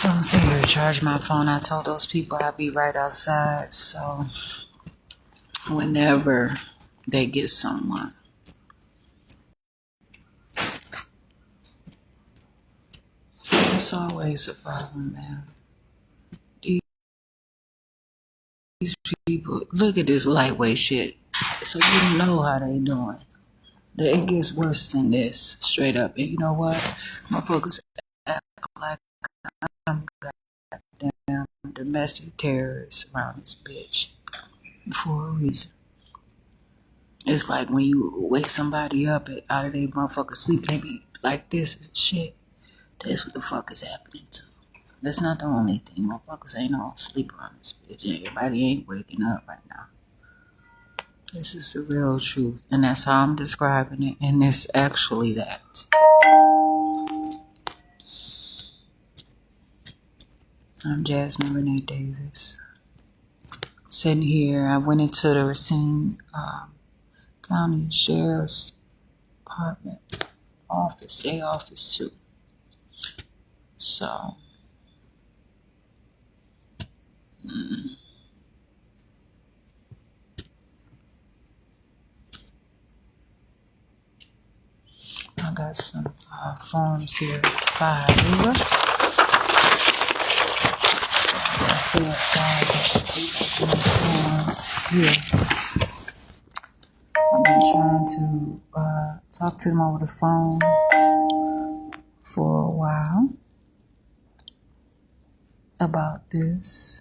I'm sitting here to charge my phone. I told those people I'd be right outside, so whenever they get someone. It's always a problem, man. These people, look at this lightweight shit. So you know how they doing. It gets worse than this, straight up. And you know what? Motherfuckers act like I'm goddamn domestic terrorists around this bitch for a reason. It's like when you wake somebody up out of their motherfucking sleep, they be like this and shit. That's what the fuck is happening to. That's not the only thing. Motherfuckers ain't all sleep around this bitch. Everybody ain't waking up right now. This is the real truth. And that's how I'm describing it. And it's actually that. I'm Jasmine Renee Davis. Sitting here, I went into the Racine County Sheriff's Department office, their office too. So, I got some forms here. 5. I see outside forms here. I've been trying to talk to them over the phone for a while about this.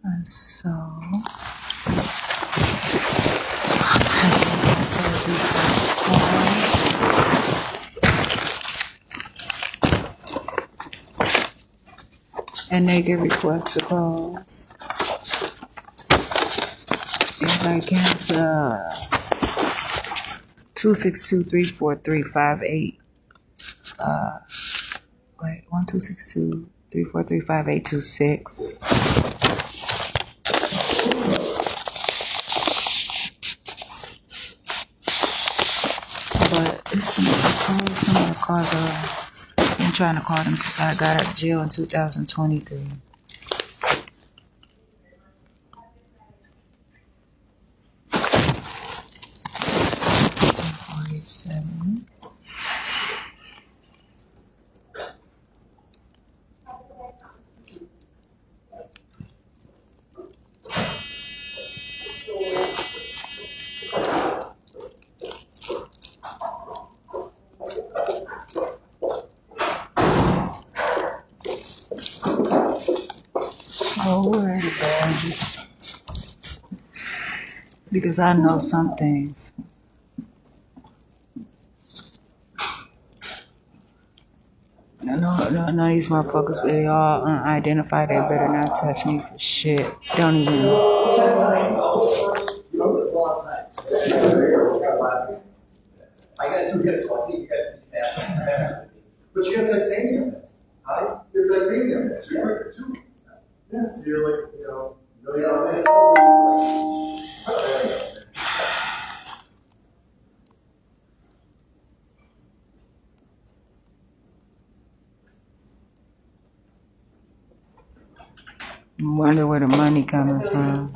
And so, as request the forms. And they can request the calls. If I can, 262-343-58. 1262-343-5826. But it's some of the calls I've been trying to call them since I got out of jail in 2023. Oh, where are the badges? Because I know some things. I know these motherfuckers, but they all unidentified. They better not touch me for shit. Don't even know. I got 2 hits, so I think you got to. But you have titanium. Huh? You have titanium. So you're quicker too. Yeah, so you're like, million. Wonder where the money coming from.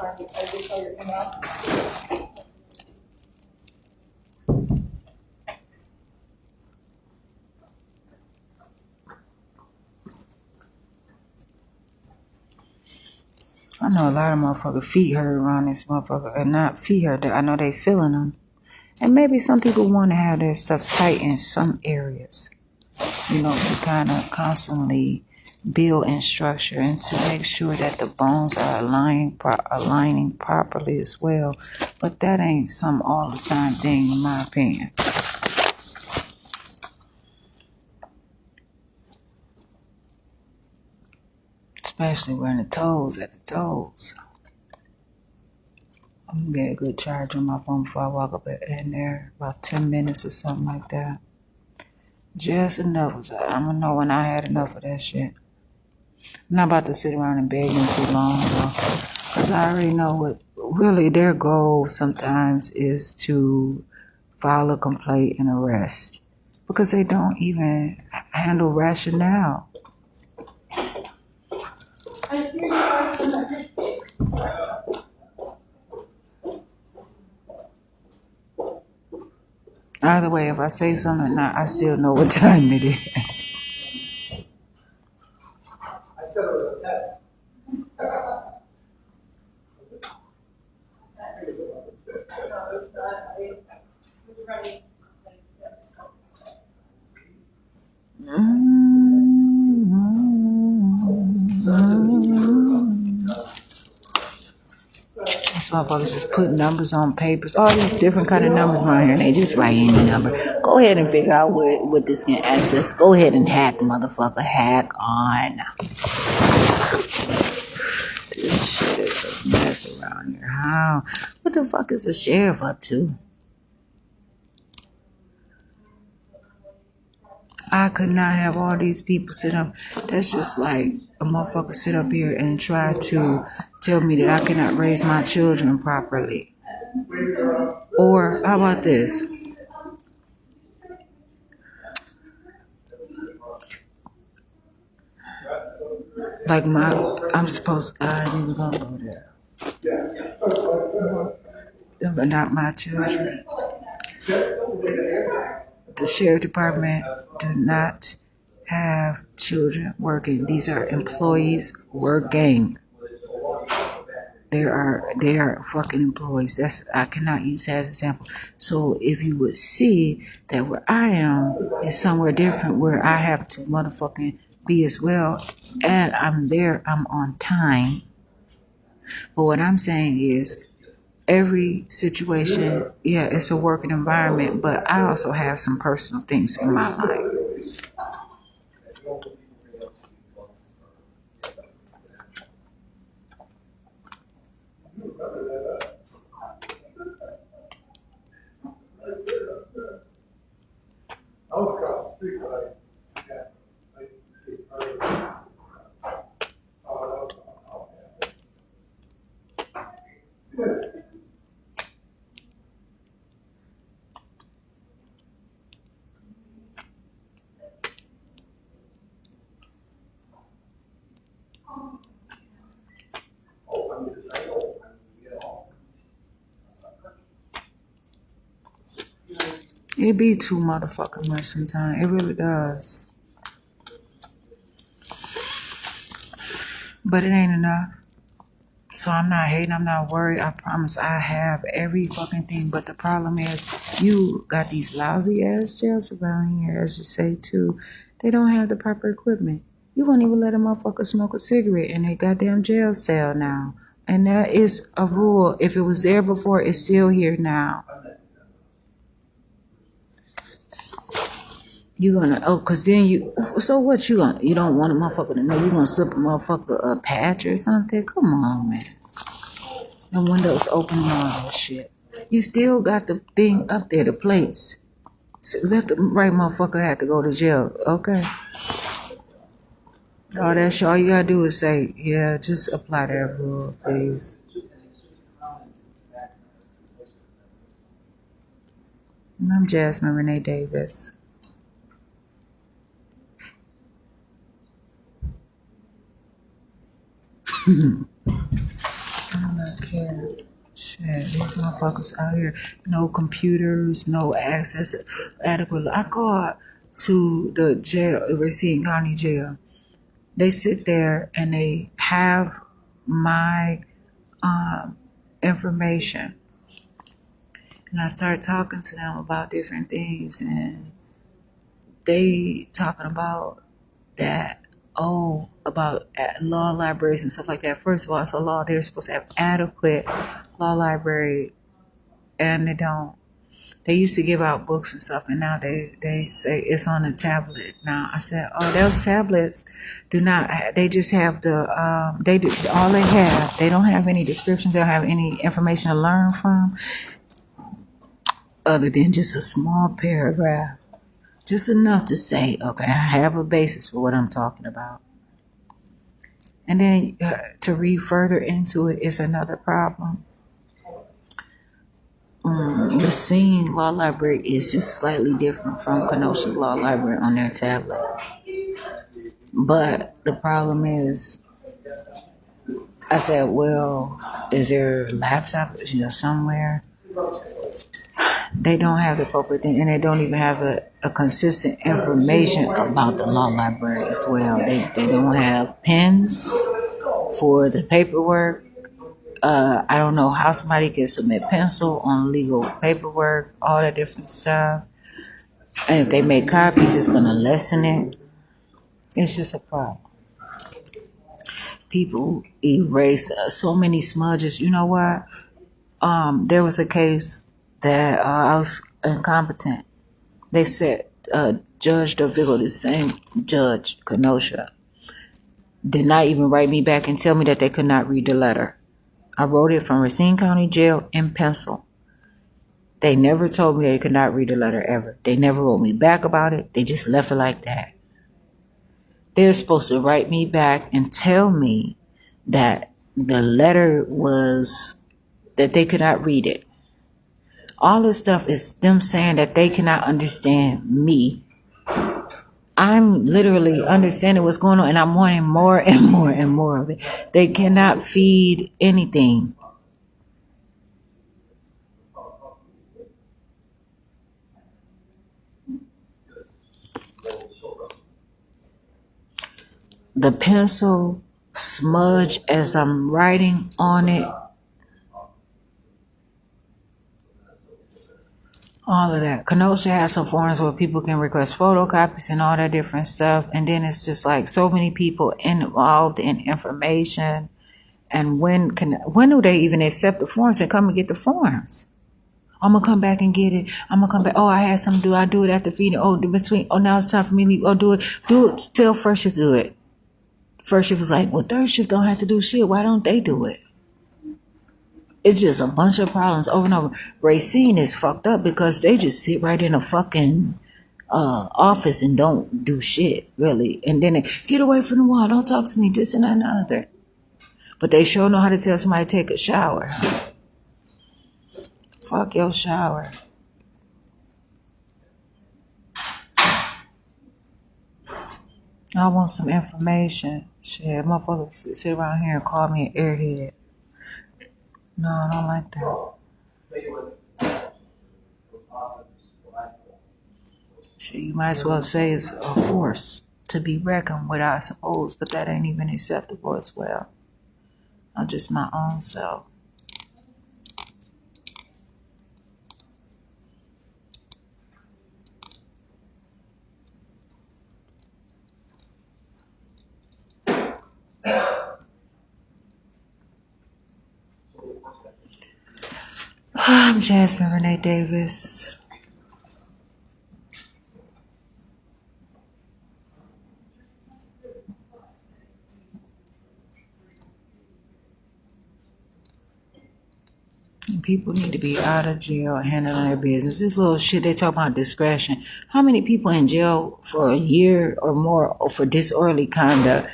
I know a lot of motherfuckers feet hurt around this motherfucker, or not feet hurt. I know they feeling them, and maybe some people want to have their stuff tight in some areas, to kind of constantly build and structure and to make sure that the bones are aligning properly as well. But that ain't some all the time thing, in my opinion. Especially when at the toes. I'm gonna get a good charge on my phone before I walk up in there, about 10 minutes or something like that. Just enough. I'm gonna know when I had enough of that shit. I'm not about to sit around and beg them too long, though. Because I already know what really their goal sometimes is to file a complaint and arrest. Because they don't even handle rationale. Either way, if I say something or not, I still know what time it is. I said it was a test. These motherfuckers just put numbers on papers, all these different kind of numbers around here, and they just write any number. Go ahead and figure out what this can access. Go ahead and hack, motherfucker. Hack on. This shit is a mess around here. How? What the fuck is the sheriff up to? I could not have all these people sit up. That's just like a motherfucker sit up here and try to tell me that I cannot raise my children properly. Or how about this? Like I'm supposed, I ain't even gonna go there. But not my children. The sheriff department do not have children working. These are employees working. They are fucking employees. I cannot use that as an example. So if you would see that where I am is somewhere different, where I have to motherfucking be as well, and I'm there, I'm on time. But what I'm saying is, every situation, yeah, it's a working environment, but I also have some personal things in my life. I was across the street, but It be too motherfucking much sometimes. It really does. But it ain't enough. So I'm not hating, I'm not worried. I promise I have every fucking thing. But the problem is, you got these lousy ass jails around here, as you say too. They don't have the proper equipment. You won't even let a motherfucker smoke a cigarette in a goddamn jail cell now. And that is a rule. If it was there before, it's still here now. You gonna, cause then so what you don't want a motherfucker to know you gonna slip a motherfucker a patch or something? Come on, man. The windows open and all that shit. You still got the thing up there, the plates. So let the right motherfucker have to go to jail, okay? All that shit, all you gotta do is say, yeah, just apply that rule, please. And I'm Jasmine Renee Davis. I do not care. Shit, these motherfuckers out here, no computers, no access adequate. I called to the jail, Racine County Jail. They sit there and they have my information. And I start talking to them about different things, and they talking about that, about law libraries and stuff like that. First of all, it's a law. They're supposed to have adequate law library, and they don't. They used to give out books and stuff, and now they say it's on a tablet. Now I said, those tablets do not. They just have the they do all they have. They don't have any descriptions. They don't have any information to learn from, other than just a small paragraph, just enough to say, okay, I have a basis for what I'm talking about. And then to read further into it is another problem. Racine Law Library is just slightly different from Kenosha Law Library on their tablet. But the problem is, I said, well, is there a laptop, somewhere? They don't have the appropriate thing, and they don't even have a consistent information about the law library as well. They don't have pens for the paperwork. I don't know how somebody can submit pencil on legal paperwork, all that different stuff. And if they make copies, it's going to lessen it. It's just a problem. People erase so many smudges. You know what? There was a case that I was incompetent. They said Judge DeVigo, the same judge, Kenosha, did not even write me back and tell me that they could not read the letter. I wrote it from Racine County Jail in pencil. They never told me they could not read the letter ever. They never wrote me back about it. They just left it like that. They're supposed to write me back and tell me that the letter was that they could not read it. All this stuff is them saying that they cannot understand me. I'm literally understanding what's going on, and I'm wanting more and more and more of it. They cannot feed anything. The pencil smudge as I'm writing on it. All of that. Kenosha has some forums where people can request photocopies and all that different stuff. And then it's just like so many people involved in information. And when do they even accept the forms and come and get the forms? I'm going to come back and get it. I'm going to come back. Oh, I had something to do. I do it after feeding. Oh, between. Oh, now it's time for me to leave. Oh, do it. Tell first shift to do it. First shift was like, well, third shift don't have to do shit. Why don't they do it? It's just a bunch of problems over and over. Racine is fucked up because they just sit right in a fucking office and don't do shit, really. And then they get away from the wall. Don't talk to me. This and that and the other. But they sure know how to tell somebody to take a shower. Fuck your shower. I want some information. Shit, motherfuckers sit around here and call me an airhead. No, I don't like that. Shit, you might as well say it's a force to be reckoned with, I suppose, but that ain't even acceptable as well. I'm just my own self. I'm Jasmine Renee Davis. And people need to be out of jail handling their business. This little shit they talk about discretion. How many people in jail for a year or more for disorderly conduct?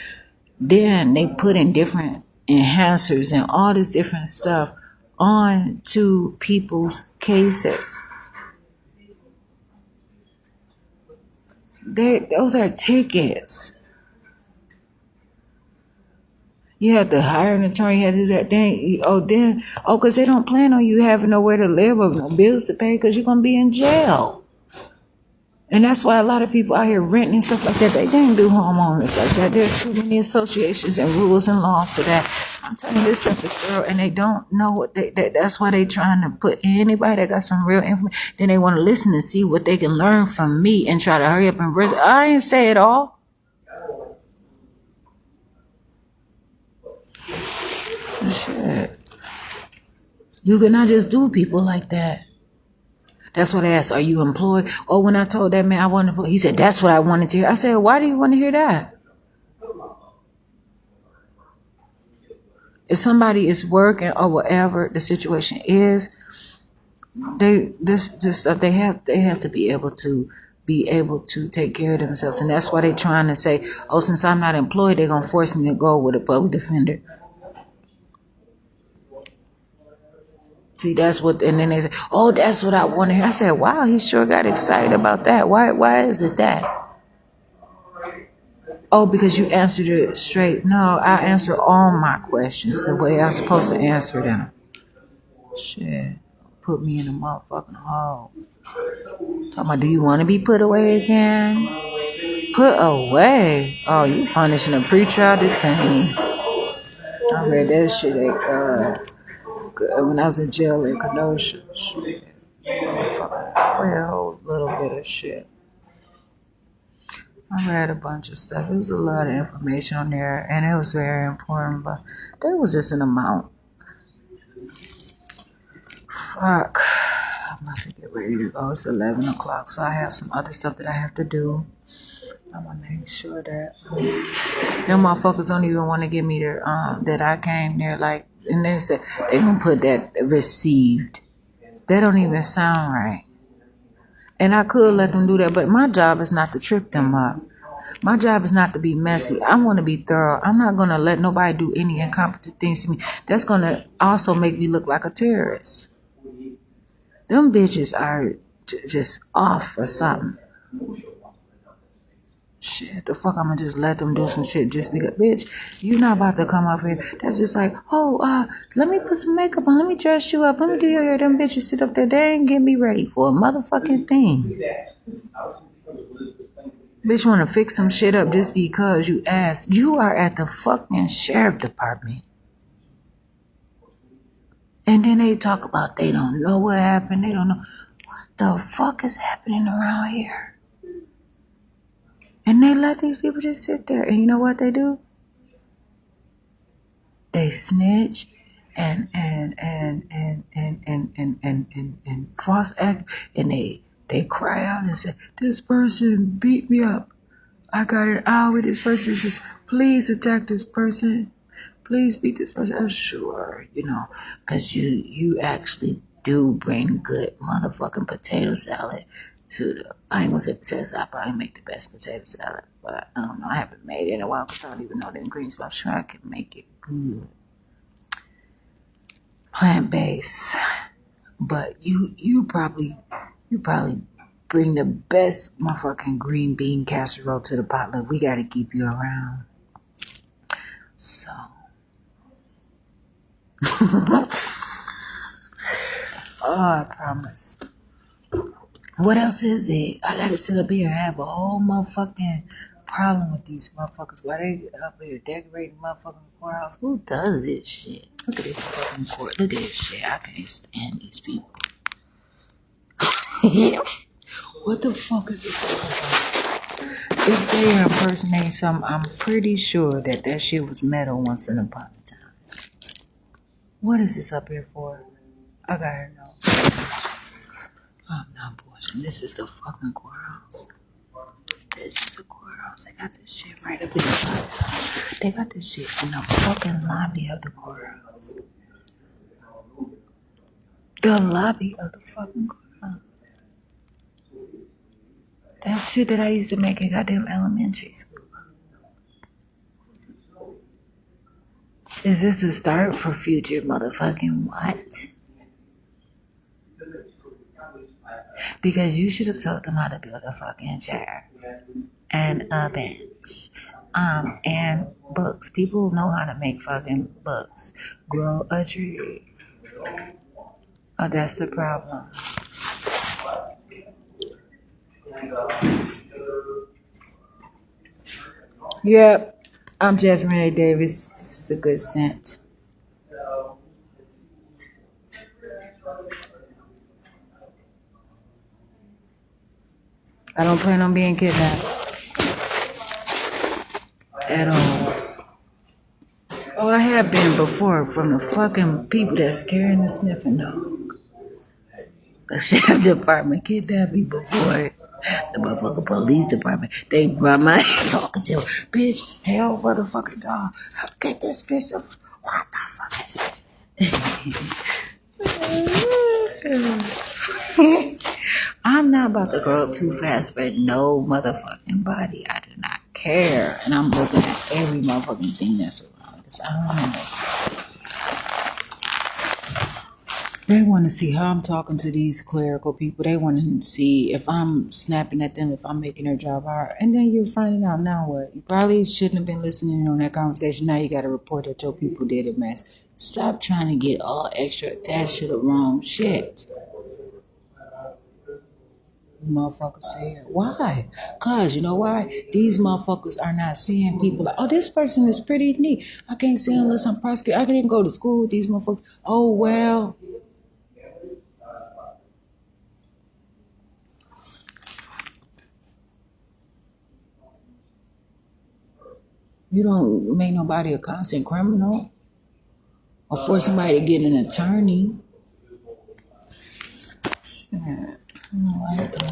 Then they put in different enhancers and all this different stuff on to people's cases. Those are tickets. You have to hire an attorney. You have to do that. Because they don't plan on you having nowhere to live or no bills to pay because you're going to be in jail. And that's why a lot of people out here renting and stuff like that, they didn't do homeowners like that. There's too many associations and rules and laws to that. I'm telling you, this stuff is thorough, and they don't know what that's why they trying to put anybody that got some real information. Then they want to listen and see what they can learn from me and try to hurry up and verse. I ain't say it all. Shit. You cannot just do people like that. That's what I asked. Are you employed? Oh, when I told that man I wanted to, he said, that's what I wanted to hear. I said, why do you want to hear that? If somebody is working or whatever the situation is, this stuff they have to be able to be able to take care of themselves. And that's why they're trying to say, oh, since I'm not employed, they're going to force me to go with a public defender. See, that's what, and then they say, oh, that's what I want to hear. I said, wow, he sure got excited about that. Why is it that? Oh, because you answered it straight. No, I answer all my questions the way I'm supposed to answer them. Shit. Put me in a motherfucking hole. Talking about, do you want to be put away again? Put away? Oh, you punishing a pretrial detainee. I read that shit at, when I was in jail in Kenosha. Shit. I read a whole little bit of shit. I read a bunch of stuff. It was a lot of information on there, and it was very important, but there was just an amount. Fuck. I'm about to get ready to go. It's 11 o'clock, so I have some other stuff that I have to do. I'm gonna make sure that them motherfuckers don't even want to give me their that I came there, like, and they said they gonna put that received. That don't even sound right. And I could let them do that, but my job is not to trip them up. My job is not to be messy. I want to be thorough. I'm not going to let nobody do any incompetent things to me. That's going to also make me look like a terrorist. Them bitches are just off or something. Shit, the fuck, I'm going to just let them do some shit just because, bitch, you're not about to come up here. That's just like, oh, let me put some makeup on. Let me dress you up. Let me do your hair. Them bitches sit up there. They ain't get me ready for a motherfucking thing. Bitch want to fix some shit up just because you asked. You are at the fucking sheriff department. And then they talk about they don't know what happened. They don't know. What the fuck is happening around here? And they let these people just sit there. And you know what they do? They snitch and false act, and they cry out and say, this person beat me up. I got it out with this person. Just please attack this person. Please beat this person. I'm sure, because you actually do bring good motherfucking potato salad to the, I ain't gonna say potato salad, I probably make the best potato salad, but I don't know, I haven't made it in a while because I don't even know the ingredients, but I'm sure I can make it good. Plant-based. But you probably bring the best motherfucking green bean casserole to the potluck. We gotta keep you around. So oh, I promise. What else is it? I gotta sit up here and have a whole motherfucking problem with these motherfuckers. Why they up here decorating motherfucking courthouse? Who does this shit? Look at this fucking court. Look at this shit. I can't stand these people. What the fuck is this all about? If they are impersonating something, I'm pretty sure that shit was metal once in upon a time. What is this up here for? I gotta know. I'm not bullshitting. This is the fucking courthouse. This is the courthouse. They got this shit right up in the courthouse. They got this shit in the fucking lobby of the courthouse. The lobby of the fucking courthouse. That shit that I used to make in goddamn elementary school. Is this the start for future motherfucking what? Because you should have told them how to build a fucking chair and a bench, and books. People know how to make fucking books. Grow a tree. Oh, that's the problem. Yep, I'm Jasmine A. Davis. This is a good scent. I don't plan on being kidnapped at all. Oh, I have been before from the fucking people that's carrying the sniffing dog. The sheriff department kidnapped me before. The motherfucking police department. They brought my talking to him. Bitch, hell motherfucking dog. Get this bitch up. What the fuck is it? I'm not about to grow up too fast for no motherfucking body. I do not care. And I'm looking at every motherfucking thing that's around. Because I don't know. They want to see how I'm talking to these clerical people. They want to see if I'm snapping at them, if I'm making their job hard. And then you're finding out now what? You probably shouldn't have been listening on that conversation. Now you got to report that your people did a mess. Stop trying to get all extra attached to the wrong shit. Motherfuckers say it. Why? Cause you know why? These motherfuckers are not seeing people like, oh, this person is pretty neat. I can't see unless I'm prosecuted. I didn't go to school with these motherfuckers. Oh well. You don't make nobody a constant criminal or force somebody to get an attorney. Shit. I don't like that.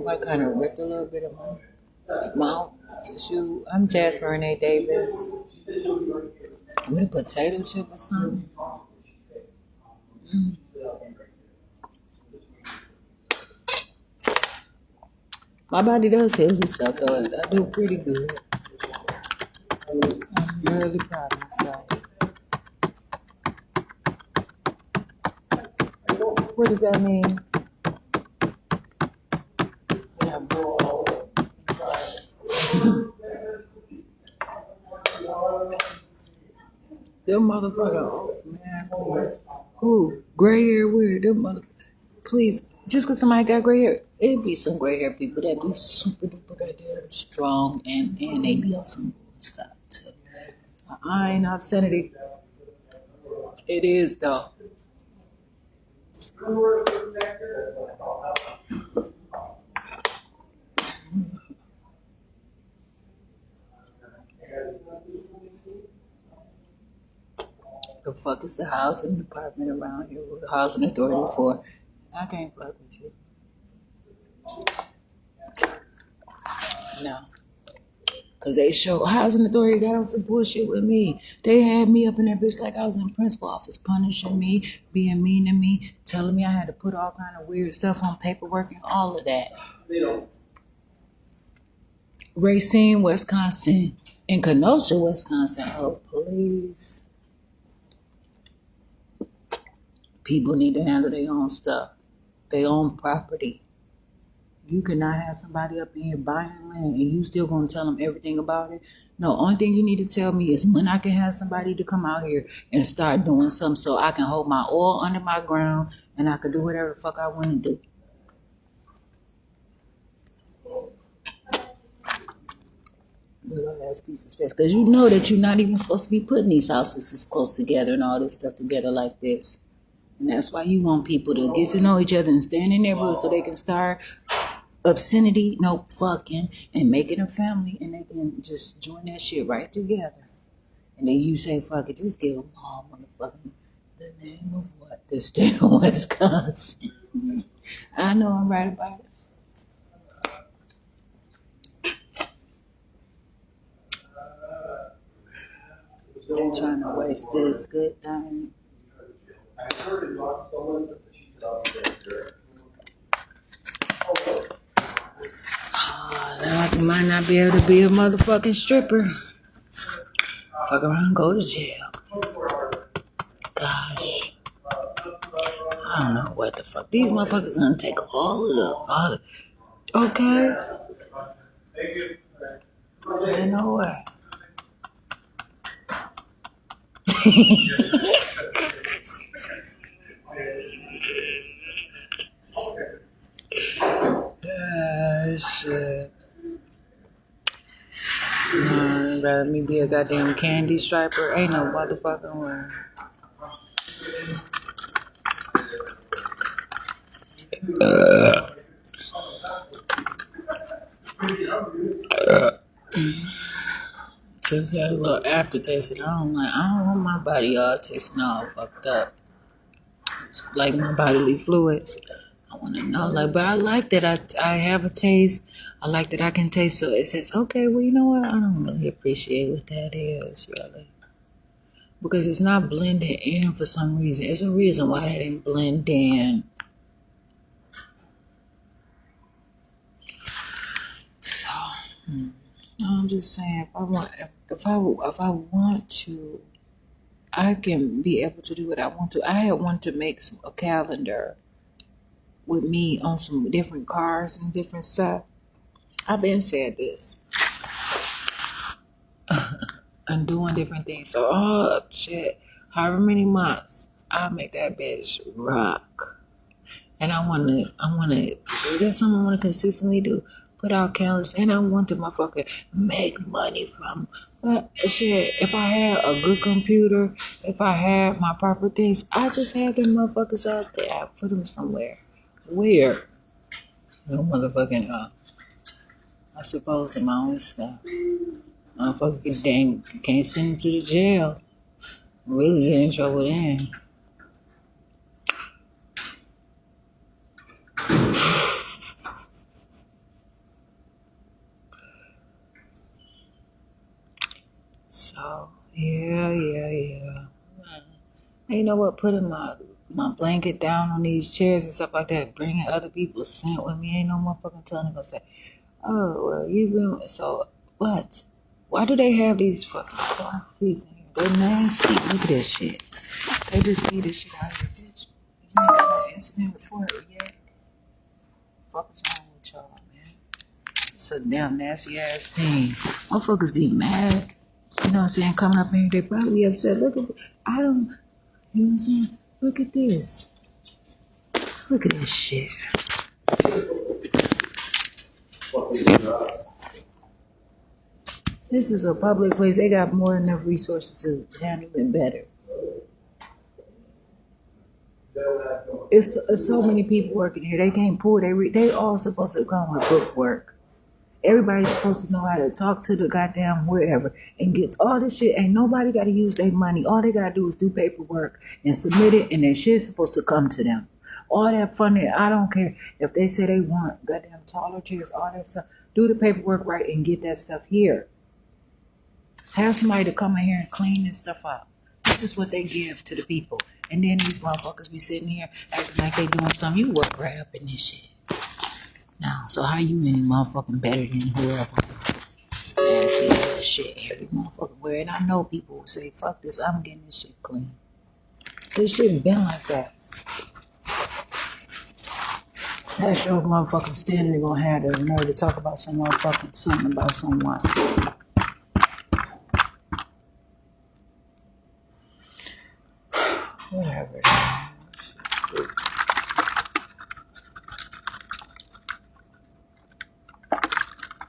I kind of ripped a little bit of my mouth tissue. I'm Jasmine Renee Davis with a potato chip or something. My body does heal itself though. I do pretty good. I'm really proud of myself. What does that mean? Them motherfucker, oh, man, please. Who? Gray hair weird. Them mother, please. Just because somebody got gray hair, it be some gray hair people that be super duper goddamn strong and they be on some stuff too. I ain't obscenity. It is though. The fuck is the housing department around here? What the housing authority for? I can't fuck with you. No. Because they show housing authority got on some bullshit with me. They had me up in that bitch like I was in principal office, punishing me, being mean to me, telling me I had to put all kind of weird stuff on paperwork and all of that. Racine, Wisconsin. In Kenosha, Wisconsin. Oh, please. People need to handle their own stuff, their own property. You cannot have somebody up in here buying land and you still gonna tell them everything about it. No, only thing you need to tell me is when I can have somebody to come out here and start doing something so I can hold my oil under my ground and I can do whatever the fuck I want to do. Little ass piece of space, because you know that you're not even supposed to be putting these houses this close together and all this stuff together like this. And that's why you want people to get to know each other and stay in their neighborhood so they can start obscenity, no fucking, and making a family, and they can just join that shit right together. And then you say, fuck it, just give them all motherfucking the name of what? The state of Wisconsin. I know I'm right about it. They're trying to waste this good thing. Now I might not be able to be a motherfucking stripper. Fuck around and go to jail. Gosh. I don't know what the fuck. These motherfuckers gonna take all of okay? Ain't no way. Shit. I'd rather me be a goddamn candy striper. Ain't no motherfucking way. Just had a little aftertaste, and I don't want my body all tasting all fucked up, like my bodily fluids. I want to know, like, but I like that I have a taste. I like that I can taste. So it says, okay, well, you know what? I don't really appreciate what that is, really, because it's not blended in for some reason. It's a reason why they didn't blend in. So I'm just saying, if I want to, I can be able to do what I want to. I had wanted to make a calendar with me on some different cars and different stuff. I've been said this and doing different things. So, oh shit, however many months, I'll make that bitch rock. And I wanna. That's something I wanna consistently do. Put out calendars, and I want to motherfucker make money from. But shit, if I had a good computer, if I had my proper things, I just had them motherfuckers out there. I put them somewhere. Where? No motherfucking I suppose in my own stuff. Motherfucker dang can't send him to the jail. Really get in trouble then. So yeah. And you know what? Putting my blanket down on these chairs and stuff like that, bringing other people's scent with me, ain't no motherfucking telling them gonna say, oh well, you've been so what? Why do they have these fucking seats in here? They're nasty. Look at this shit. They just need this shit out of here, bitch. You ain't got no incident report yet. Fuck is wrong with y'all, man? It's a damn nasty ass thing. Motherfuckers be mad. You know what I'm saying? Coming up in here, they probably be upset. Look at this. I don't. You know what I'm saying? Look at this. Look at this shit. This is a public place. They got more than enough resources to handle it better. It's so many people working here. They can't pull. They all supposed to come with book work. Everybody's supposed to know how to talk to the goddamn wherever and get all this shit. Ain't nobody got to use their money. All they got to do is do paperwork and submit it, and their shit's supposed to come to them. All that funny, I don't care if they say they want goddamn taller chairs, all that stuff. Do the paperwork right and get that stuff here. Have somebody to come in here and clean this stuff up. This is what they give to the people. And then these motherfuckers be sitting here acting like they doing something. You work right up in this shit. Now, so how you any motherfucking better than whoever? Nasty ass shit every motherfucker wear. And I know people will say, fuck this, I'm getting this shit clean. This shit been like that. That's your motherfucking standing there gonna have the nerve to talk about some motherfucking something about someone. Whatever.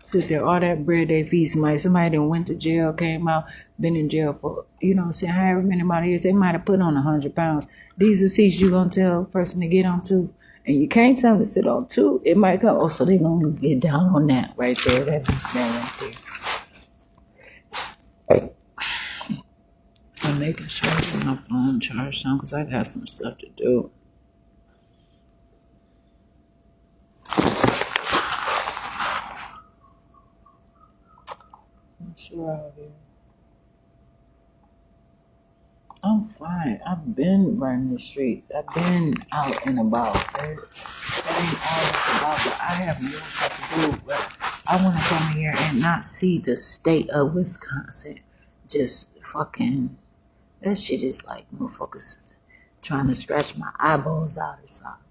Sit there, all that bread they feed somebody that went to jail, came out, been in jail for, you know what I'm saying, however many amount of years, they might have put on 100 pounds. These are seats you gonna tell a person to get on to, and you can't tell them to sit on two. It might come, so they gonna get down on that right there, that right there. I'm making sure I get my phone charged on, because I got some stuff to do. Sure out here. I'm fine. I've been running the streets. I've been out and about. That ain't all it's about, but I have more stuff to do. But I want to come here and not see the state of Wisconsin. Just fucking, that shit is like motherfuckers trying to scratch my eyeballs out or something.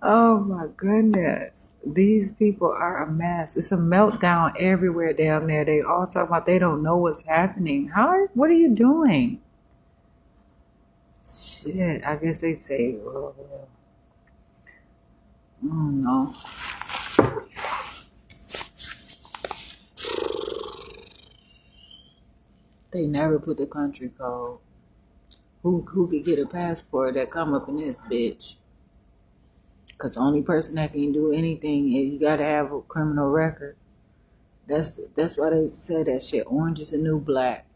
Oh my goodness. These people are a mess. It's a meltdown everywhere down there. They all talk about they don't know what's happening. What are you doing? Shit. I guess they say, well, I don't know. They never put the country code. who could get a passport that come up in this bitch? Cause the only person that can do anything, you gotta have a criminal record. That's why they say that shit. Orange is the new black.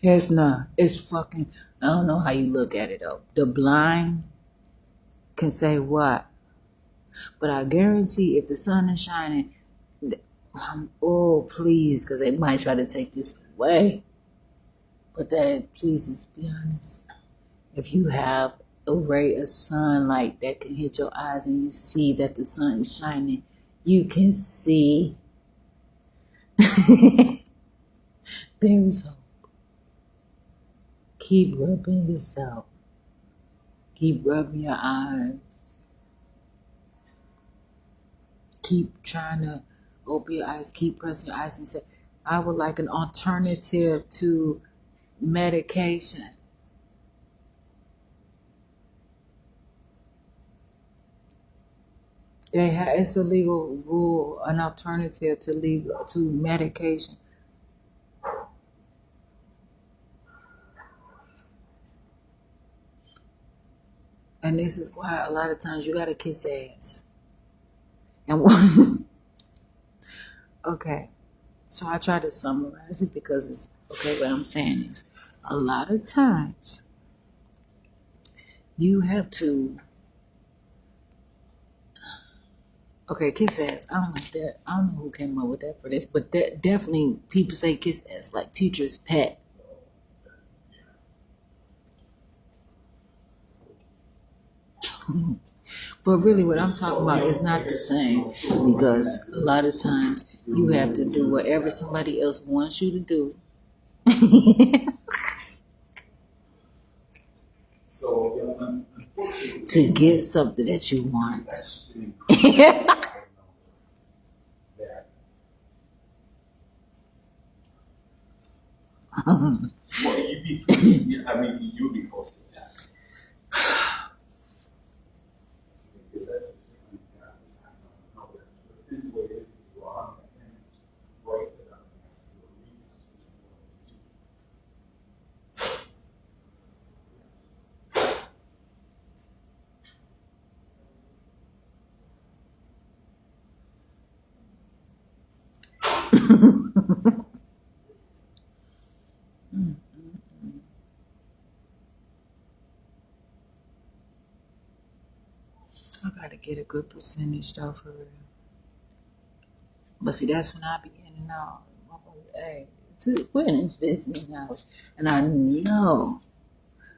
It's not. It's fucking. I don't know how you look at it though. The blind can say what, but I guarantee if the sun is shining, oh please, because they might try to take this away. But that, please just be honest. If you have a ray of sunlight that can hit your eyes and you see that the sun is shining, you can see. There is hope. Keep rubbing yourself. Keep rubbing your eyes. Keep trying to open your eyes. Keep pressing your eyes and say, I would like an alternative to medication. It's a legal rule, an alternative to medication. And this is why a lot of times you gotta kiss ass. And okay, so I try to summarize it because it's okay. What I'm saying is, a lot of times you have to. Okay, kiss ass. I don't like that. I don't know who came up with that for this, but that definitely people say kiss ass like teacher's pet. But really what I'm talking about is not the same, because a lot of times you have to do whatever somebody else wants you to do. To get something that you want. Well, you be, I mean, you be close to that. I gotta get a good percentage though for real. But see, that's when I be in and out. Hey, we're in this business now. And I know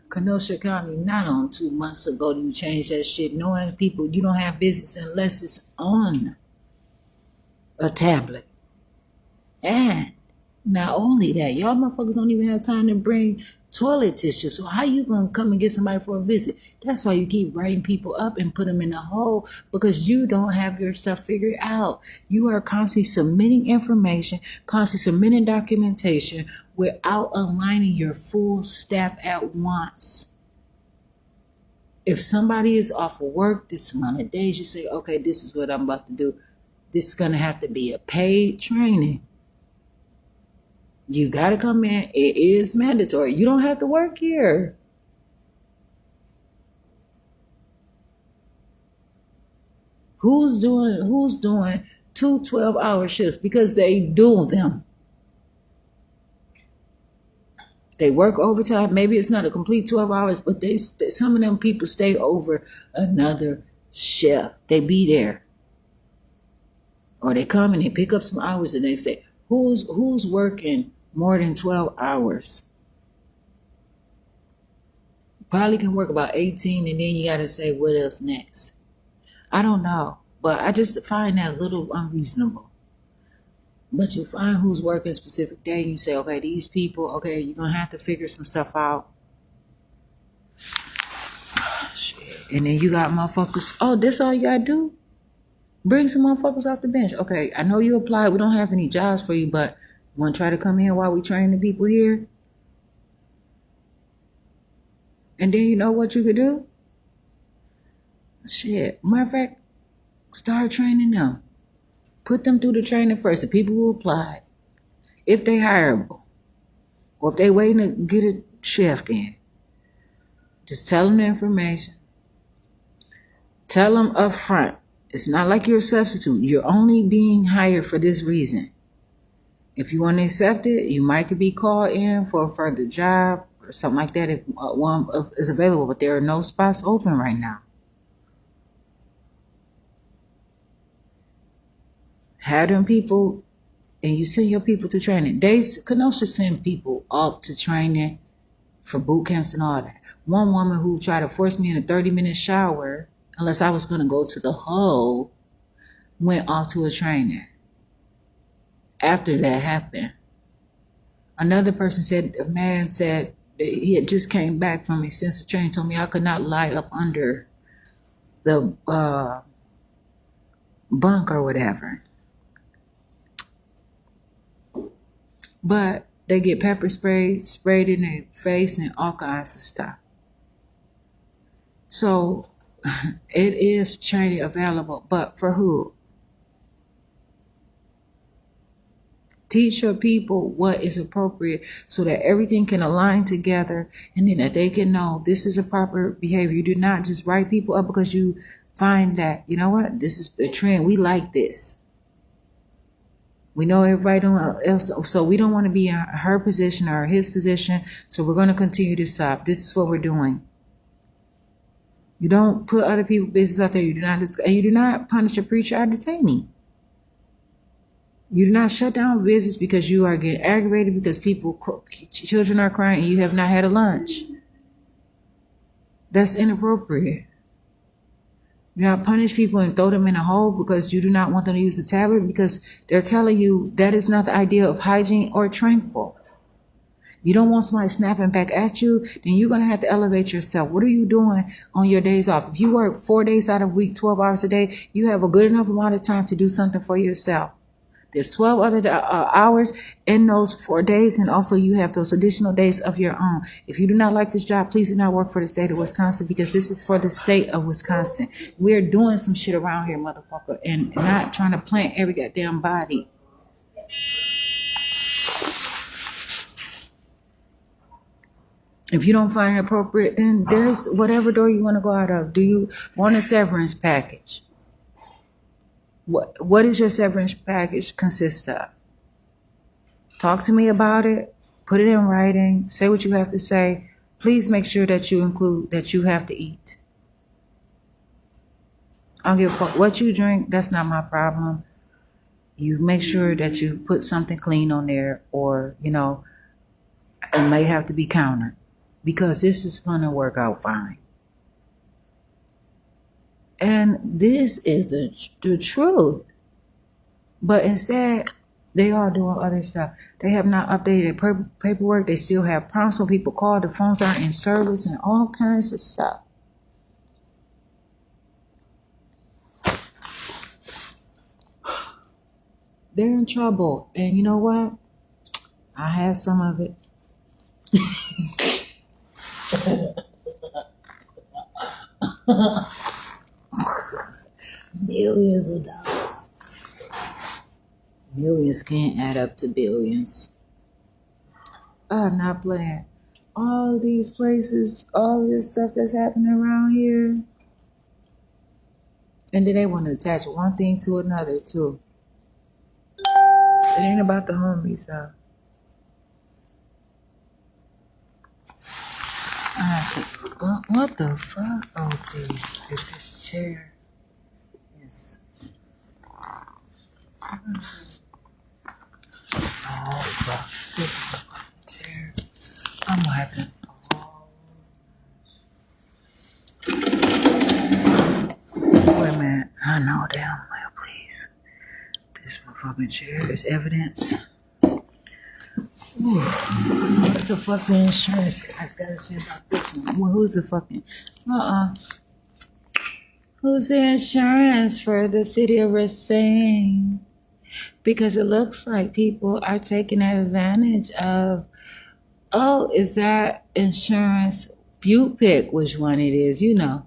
Kenosha County, not on 2 months ago, you changed that shit, knowing people you don't have business unless it's on a tablet. And not only that, y'all motherfuckers don't even have time to bring toilet tissue. So how you gonna come and get somebody for a visit? That's why you keep writing people up and put them in a hole, because you don't have your stuff figured out. You are constantly submitting information, constantly submitting documentation without aligning your full staff at once. If somebody is off of work this amount of days, you say, okay, this is what I'm about to do. This is gonna have to be a paid training. You got to come in. It is mandatory. You don't have to work here. Who's doing 2 12-hour shifts? Because they do them. They work overtime. Maybe it's not a complete 12 hours, but some of them people stay over another shift. They be there. Or they come and they pick up some hours the next day. Who's working more than 12 hours? Probably can work about 18, and then you got to say, what else next? I don't know, but I just find that a little unreasonable. But you find who's working a specific day, and you say, okay, these people, okay, you're going to have to figure some stuff out. Shit. And then you got motherfuckers, oh, this all you got to do? Bring some motherfuckers off the bench. Okay, I know you applied. We don't have any jobs for you, but want to try to come in while we train the people here? And then you know what you could do? Shit. Matter of fact, start training them. Put them through the training first. The people who applied, if they hireable, or if they waiting to get it shift in. Just tell them the information. Tell them up front. It's not like you're a substitute. You're only being hired for this reason. If you want to accept it, you might could be called in for a further job or something like that if one is available, but there are no spots open right now. Have them people, and you send your people to training. Kenosha send people up to training for boot camps and all that. One woman who tried to force me in a 30-minute shower, unless I was going to go to the hole, went off to a training. After that happened, another person said, a man said that he had just came back from extensive training, told me I could not lie up under the bunk or whatever. But they get pepper sprayed in their face and all kinds of stuff. So it is training available, but for who? Teach your people what is appropriate so that everything can align together and then that they can know this is a proper behavior. You do not just write people up because you find that, you know what, this is a trend. We like this. We know everybody else, so we don't want to be in her position or his position, so we're going to continue this up. This is what we're doing. You don't put other people's business out there. You do not punish a preacher or detainee. You do not shut down business because you are getting aggravated because children are crying and you have not had a lunch. That's inappropriate. You do not punish people and throw them in a hole because you do not want them to use the tablet because they're telling you that is not the idea of hygiene or tranquil. You don't want somebody snapping back at you, then you're going to have to elevate yourself. What are you doing on your days off? If you work 4 days out of the week, 12 hours a day, you have a good enough amount of time to do something for yourself. There's 12 other hours in those 4 days, and also you have those additional days of your own. If you do not like this job, please do not work for the state of Wisconsin because this is for the state of Wisconsin. We're doing some shit around here, motherfucker, and not trying to plant every goddamn body. If you don't find it appropriate, then there's whatever door you want to go out of. Do you want a severance package? What does your severance package consist of? Talk to me about it. Put it in writing. Say what you have to say. Please make sure that you include that you have to eat. I don't give a fuck what you drink. That's not my problem. You make sure that you put something clean on there, or, you know, it may have to be countered because this is going to work out fine. And this is the truth. But instead, they are doing other stuff. They have not updated their paperwork. They still have problems when people call. The phones aren't in service and all kinds of stuff. They're in trouble. And you know what? I had some of it. Millions of dollars. Millions can't add up to billions. I'm not playing. All these places, all this stuff that's happening around here. And then they want to attach one thing to another too. It ain't about the homies though. I have to, what the fuck? Oh, please. Get this chair. Yes. Oh, fuck. This is a fucking chair. I'm gonna have to. Wait a minute. I know damn well, please. This motherfucking chair is evidence. Ooh, what the fuck the insurance guys gotta say about this one? Well, who's the fucking who's the insurance for the city of Racine? Because it looks like people are taking advantage of. Oh, is that insurance? You pick which one it is, you know.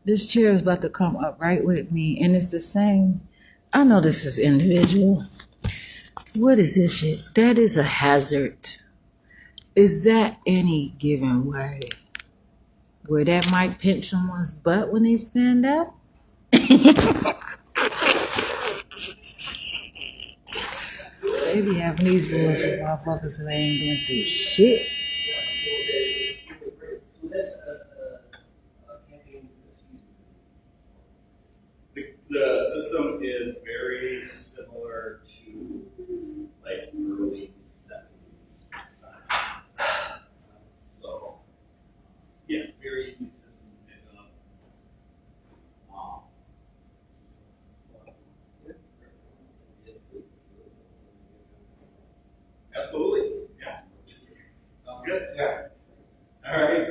This chair is about to come up right with me, and it's the same. I know this is individual. What is this shit? That is a hazard. is that any given way where that might pinch someone's butt when they stand up? They be having these rules for motherfuckers that ain't been through shit. So that's a campaign, The system is very similar to like early 70s style. So, yeah, very easy system to pick up. Absolutely, yeah. Good. Yeah. All right.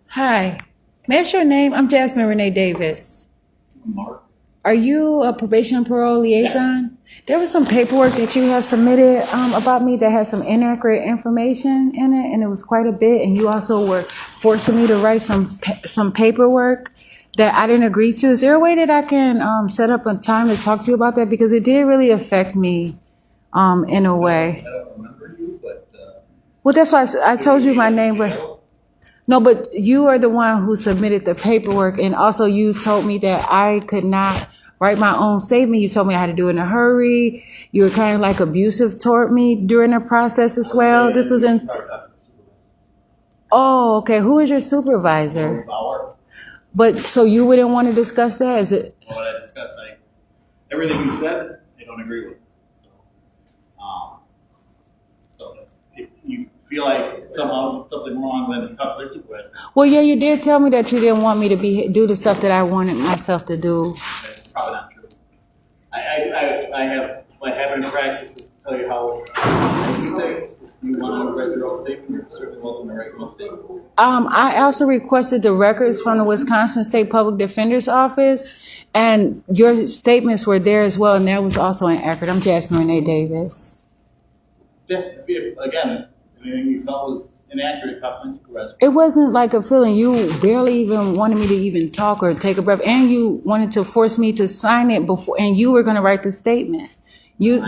Hi, may I ask your name? I'm Jasmine Renee Davis. Mark. Are you a probation and parole liaison? There was some paperwork that you have submitted about me that had some inaccurate information in it, and it was quite a bit. And you also were forcing me to write some paperwork that I didn't agree to. Is there a way that I can set up a time to talk to you about that? Because it did really affect me in a way. I don't remember you, but. Well, that's why I told you my name, but. No, but you are the one who submitted the paperwork, and also you told me that I could not write my own statement. You told me I had to do it in a hurry. You were kind of like abusive toward me during the process as well. This was in. Oh, okay. Who is your supervisor? Bauer. But so you wouldn't want to discuss that? Is it? What I discussed, everything you said, I don't agree with. So if you feel like somehow something wrong, then talk to the supervisor. Well, yeah, you did tell me that you didn't want me to do the stuff that I wanted myself to do. That's probably not true. I have what happened in practice is to tell you how you say. You want to write your own statement, you're certainly welcome to write your own statement. I also requested the records from the Wisconsin State Public Defender's Office, and your statements were there as well, and that was also inaccurate. I'm Jasmine Renee Davis. Yeah, if anything you felt was inaccurate, talk to the supervisor. It wasn't like a feeling. You barely even wanted me to even talk or take a breath, and you wanted to force me to sign it before, and you were going to write the statement. You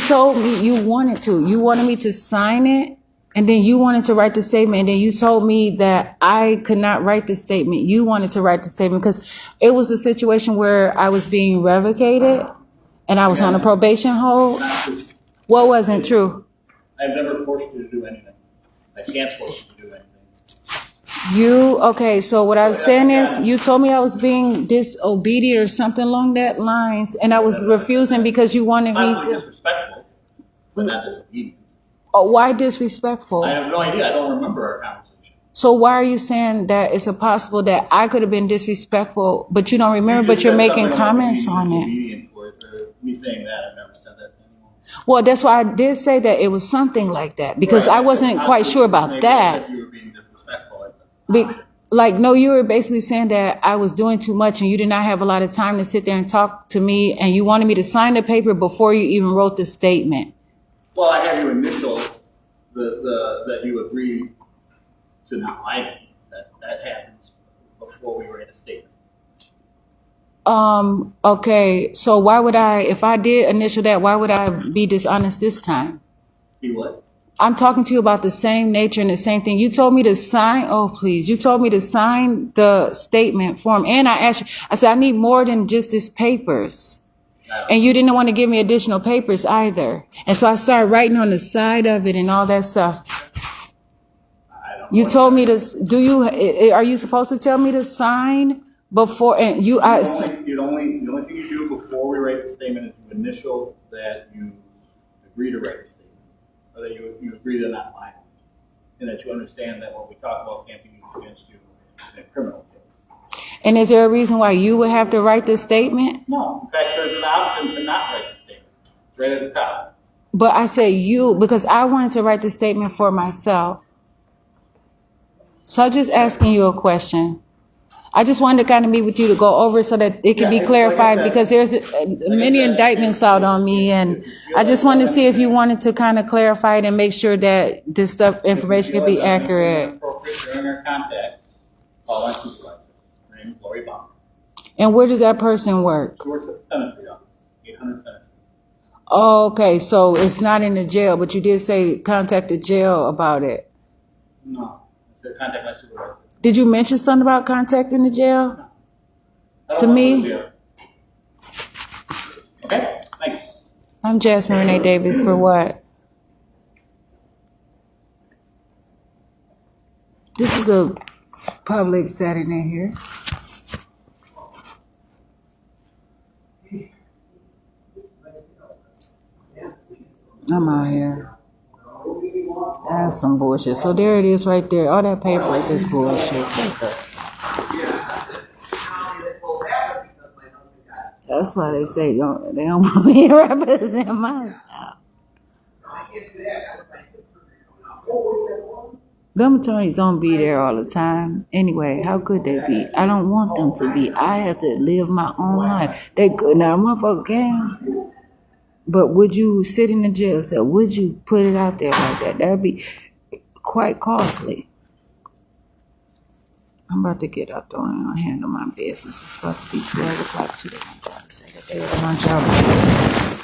told me you wanted to. You wanted me to sign it, and then you wanted to write the statement, and then you told me that I could not write the statement. You wanted to write the statement because it was a situation where I was being revocated, and I was on a probation hold. What wasn't true? I've never forced you to do anything. I can't force you to do anything. Okay, so what I was saying is you told me I was being disobedient or something along that lines, and I was refusing because you wanted me Not to. disrespectful, but not disobedient. Oh, why disrespectful? I have no idea. I don't remember our conversation. So why are you saying that it's possible that I could have been disrespectful, but you don't remember, but you're making comments on it? Me saying that, I've never said that to anyone. Well, that's why I did say that it was something like that, because I wasn't quite sure about that. You were being disrespectful. No, you were basically saying that I was doing too much and you did not have a lot of time to sit there and talk to me, and you wanted me to sign the paper before you even wrote the statement. Well, I have you initial that you agreed to not lie to me. That happens before we write a statement. Okay, so why would if I did initial that, why would I be dishonest this time? Be what? I'm talking to you about the same nature and the same thing. You told me to sign, you told me to sign the statement form. And I asked you, I said, I need more than just these papers. And you didn't want to give me additional papers either. And so I started writing on the side of it and all that stuff. You told me to, are you supposed to tell me to sign before, and you, The only thing you do before we write the statement is you initial that you agree to write the statement. Or that you agree to not lie, and that you understand that what we talk about can't be used against you in a criminal case. And is there a reason why you would have to write the statement? No. In fact, there's an option to not write the statement. It's right at the top. But I say you, because I wanted to write the statement for myself. So I'm just asking you a question. I just wanted to kind of meet with you to go over so that it can be Yeah, clarified like I said- because there's many said, indictments out on me, and I just wanted to see if you wanted to kind of clarify it and make sure that this stuff information can be accurate. During our contact, call my supervisor. Her name is Lori Baum. And where does that person work? She works at the Center Street office, 800 Center Street. Oh, okay, so it's not in the jail, but you did say contact the jail about it. No, I said contact my supervisor. Did you mention something about contacting the jail? I don't To want me? to go to jail. Okay, thanks. I'm Jasmine Renee Davis for what? This is a public setting in here. I'm out here. That's some bullshit. So there it is right there. All that paperwork is bullshit. That's why they say they don't want me to represent myself. Them attorneys don't be there all the time. Anyway, how could they be? I don't want them to be. I have to live my own life. They could now, motherfucker can. But would you sit in the jail cell? Would you put it out there like that? That'd be quite costly. I'm about to get up though and handle my business. It's about to be 12 o'clock today. I'm trying to say that they were lunch hour.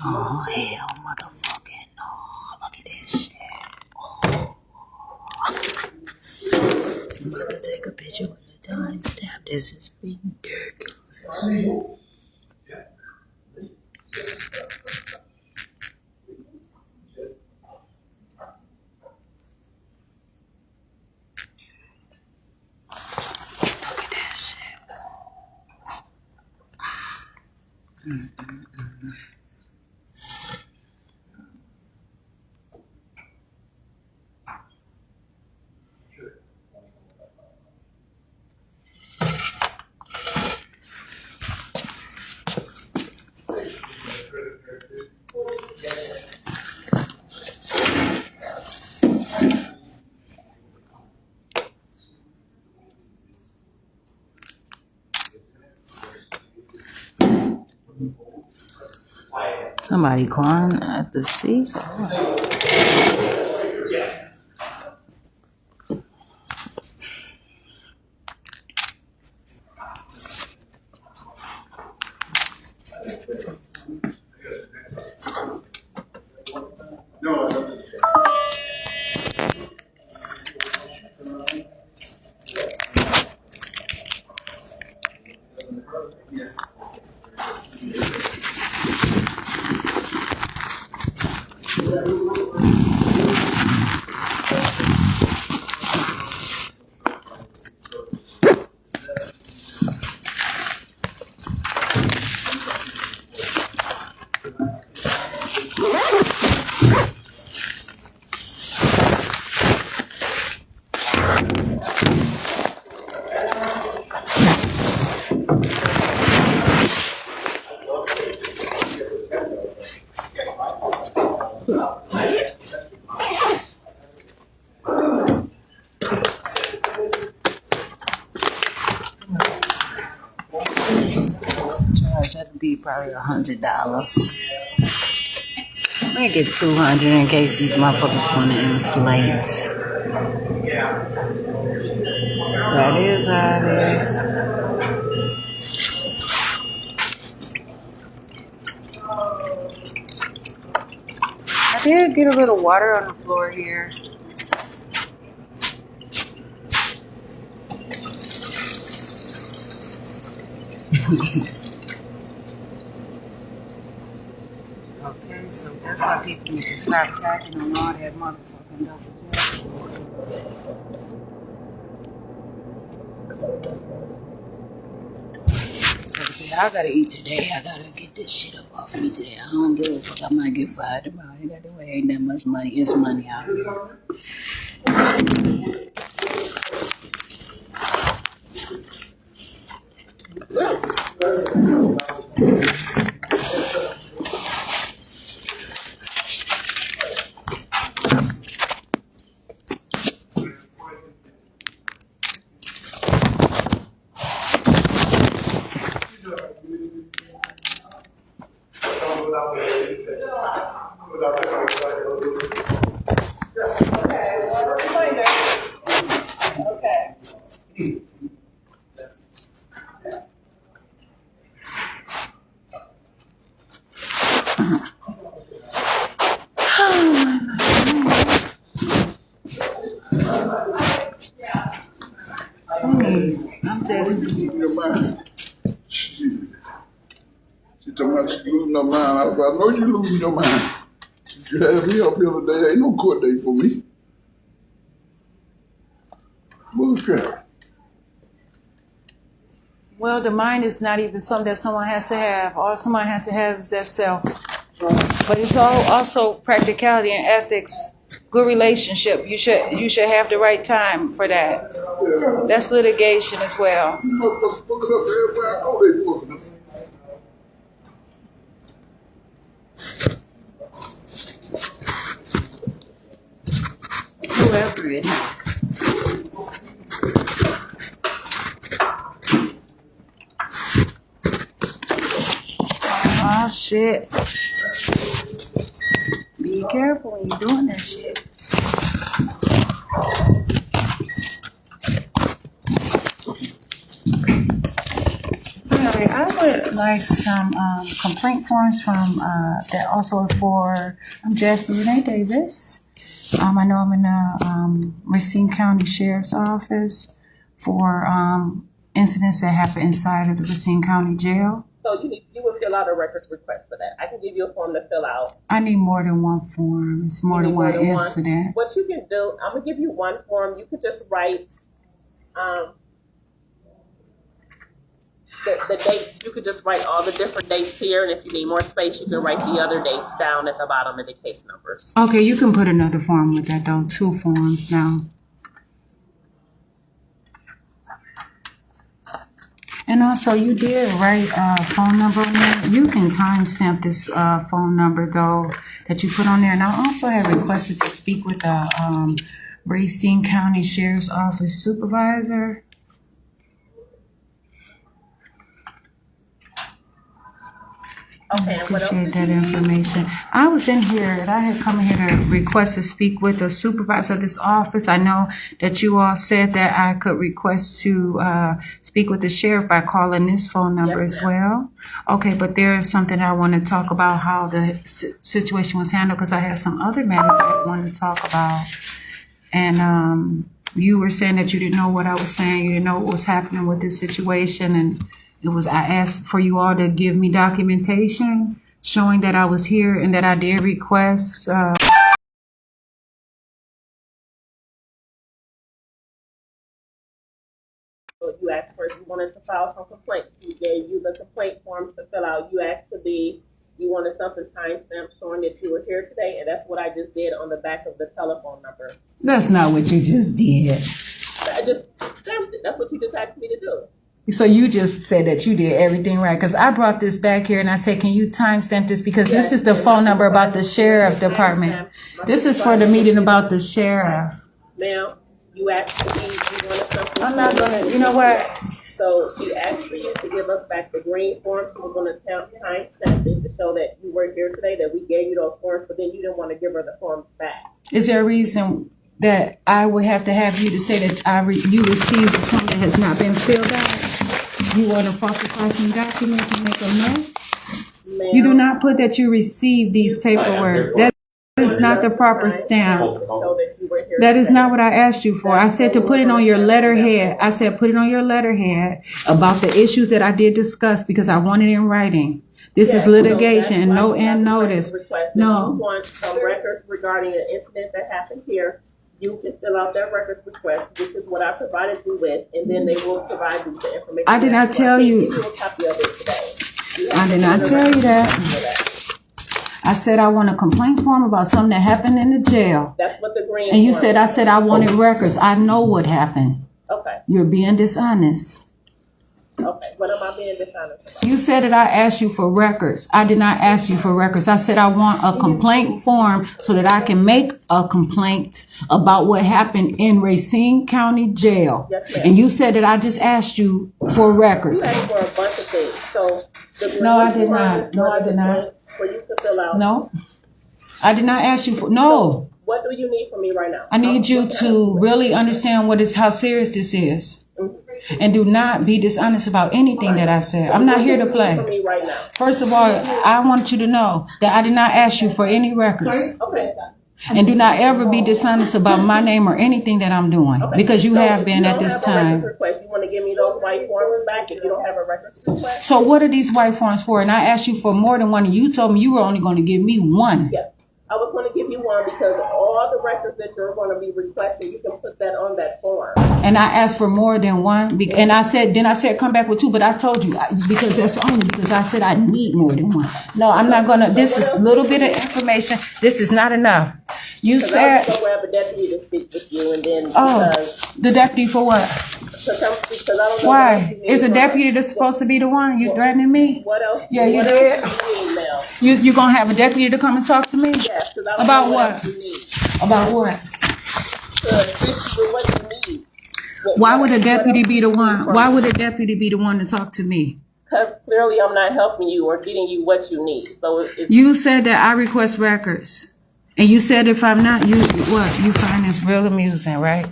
Oh, hell, motherfucking no. Look at this shit. Oh. I'm gonna take a picture with a timestamp. This is ridiculous. Look at this shit. Somebody clawing at the seats. Charge that'd be probably $100. Make it $200 in case these motherfuckers want to inflate. That is how it is. I did get a little water on the floor here. Okay, so that's why people need to stop tagging on all that motherfucking double jack. Like I said, I gotta eat today. I gotta get this shit up off me today. I don't give a fuck. I might get fired tomorrow. Ain't that way. Ain't that much money. It's money out here. I'm just Losing your mind. Shit. She told me she's losing her mind. I said, I know you're losing your mind. You had me up here today. Ain't no court date for me. Bullcrap. well, the mind is not even something that someone has to have. All someone has to have is their self. But it's also practicality and ethics. Good relationship. You should have the right time for that. Yeah. That's litigation as well. You motherfuckers fucking up everywhere I go, they fucking up. Whoever it is. Oh shit. Be careful when you're doing that shit. Alright, I would like some complaint forms from that also for Jasper Renee Davis. I know I'm in the Racine County Sheriff's Office for incidents that happen inside of the Racine County Jail. So you will fill out a records request for that. I can give you a form to fill out. I need more than one form. It's more than one incident. What you can do, I'm gonna give you one form. You could just write the dates. You could just write all the different dates here, and if you need more space, you can write the other dates down at the bottom of the case numbers. Okay, you can put another form with that though. 2 forms now. And also, you did write a phone number on there. You can timestamp this phone number though that you put on there. And I also have requested to speak with the Racine County Sheriff's Office supervisor. Okay, and what else Appreciate did that you need? information. I was in here and I had come in here to request to speak with the supervisor of this office. I know that you all said that I could request to speak with the sheriff by calling this phone number Yes, as well. Okay, but there is something I want to talk about how the situation was handled because I have some other matters I want to talk about. And you were saying that you didn't know what I was saying. You didn't know what was happening with this situation. And I asked for you all to give me documentation showing that I was here and that I did request. So you asked for if you wanted to file some complaints. We gave you the complaint forms to fill out. You asked you wanted something timestamped showing that you were here today, and that's what I just did on the back of the telephone number. That's not what you just did. I just stamped it. That's what you just asked me to do. So you just said that you did everything right. Because I brought this back here and I said, can you timestamp this? Because this is the phone number about the sheriff department. This is for the meeting about the sheriff. Now, you asked me, you wanted something. I'm not going to, you know what? So she asked for you to give us back the green forms. So we're going to timestamp it to show that you were here today, that we gave you those forms, but then you didn't want to give her the forms back. Is there a reason that I would have to have you to say that you received a form that has not been filled out? You want to falsify some documents and make a mess? Ma'am, You do not put that you received these paperwork. That is not the proper stamp. to show that you were here That is today. not what I asked you for. I said to put it on your letterhead. I said put it on your letterhead about the issues that I did discuss because I want it in writing. This Yes, is so litigation and that's why no we have end the notice. records request. If No. you want some records regarding an incident that happened here, you can fill out that records request, which is what I provided you with, and then they will provide you the information. I did not So tell I can't you. give you a copy of it today. You I have did to not go to tell you that. for that. I said I want a complaint form about something that happened in the jail. That's what the green. And you form said, is. I said I wanted records. I know what happened. Okay. You're being dishonest. Okay. What am I being dishonest about? You said that I asked you for records. I did not ask you for records. I said I want a complaint form so that I can make a complaint about what happened in Racine County Jail. Yes, ma'am. And you said that I just asked you for records. You asked for a bunch of things. So the green No, I did form not. is No, for I the did not. complaint For you to fill out. No, I did not ask you for, no. What do you need from me right now? I need you to really understand how serious this is. And do not be dishonest about anything that I said. I'm not here to For play. me right now. First of all, I want you to know that I did not ask you for any records. Okay. And do not ever be dishonest about my name or anything that I'm doing. Because you So have if been you at don't this have a records time. request, you want to give me those white forms back if you don't have a records request? So what are these white forms for? And I asked you for more than one, and you told me you were only going to give me one. Yes. I was going to give you one because all the records that you're going to be requesting, you can put that on that form. And I asked for more than one. And I said, come back with two. But I told you, because that's only because I said I need more than one. No, I'm not going to. This is a little bit of information. This is not enough. You Because I said, was going to grab a deputy to speak with you, and then oh, because the deputy for what? to come speak, because I don't know what else Why? you need Is a from- deputy that's supposed to be the one? You threatening me? What else? Yeah, you what did. else do you need now? You going to have a deputy to come and talk to me? Yes, because I don't About know what? else you need. About what? To assist you with what you need. Why would a deputy be the one? Why would a deputy be the one to talk to me? Because clearly I'm not helping you or getting you what you need. So it's You said that I request records. And you said if I'm not, you find this real amusing, right?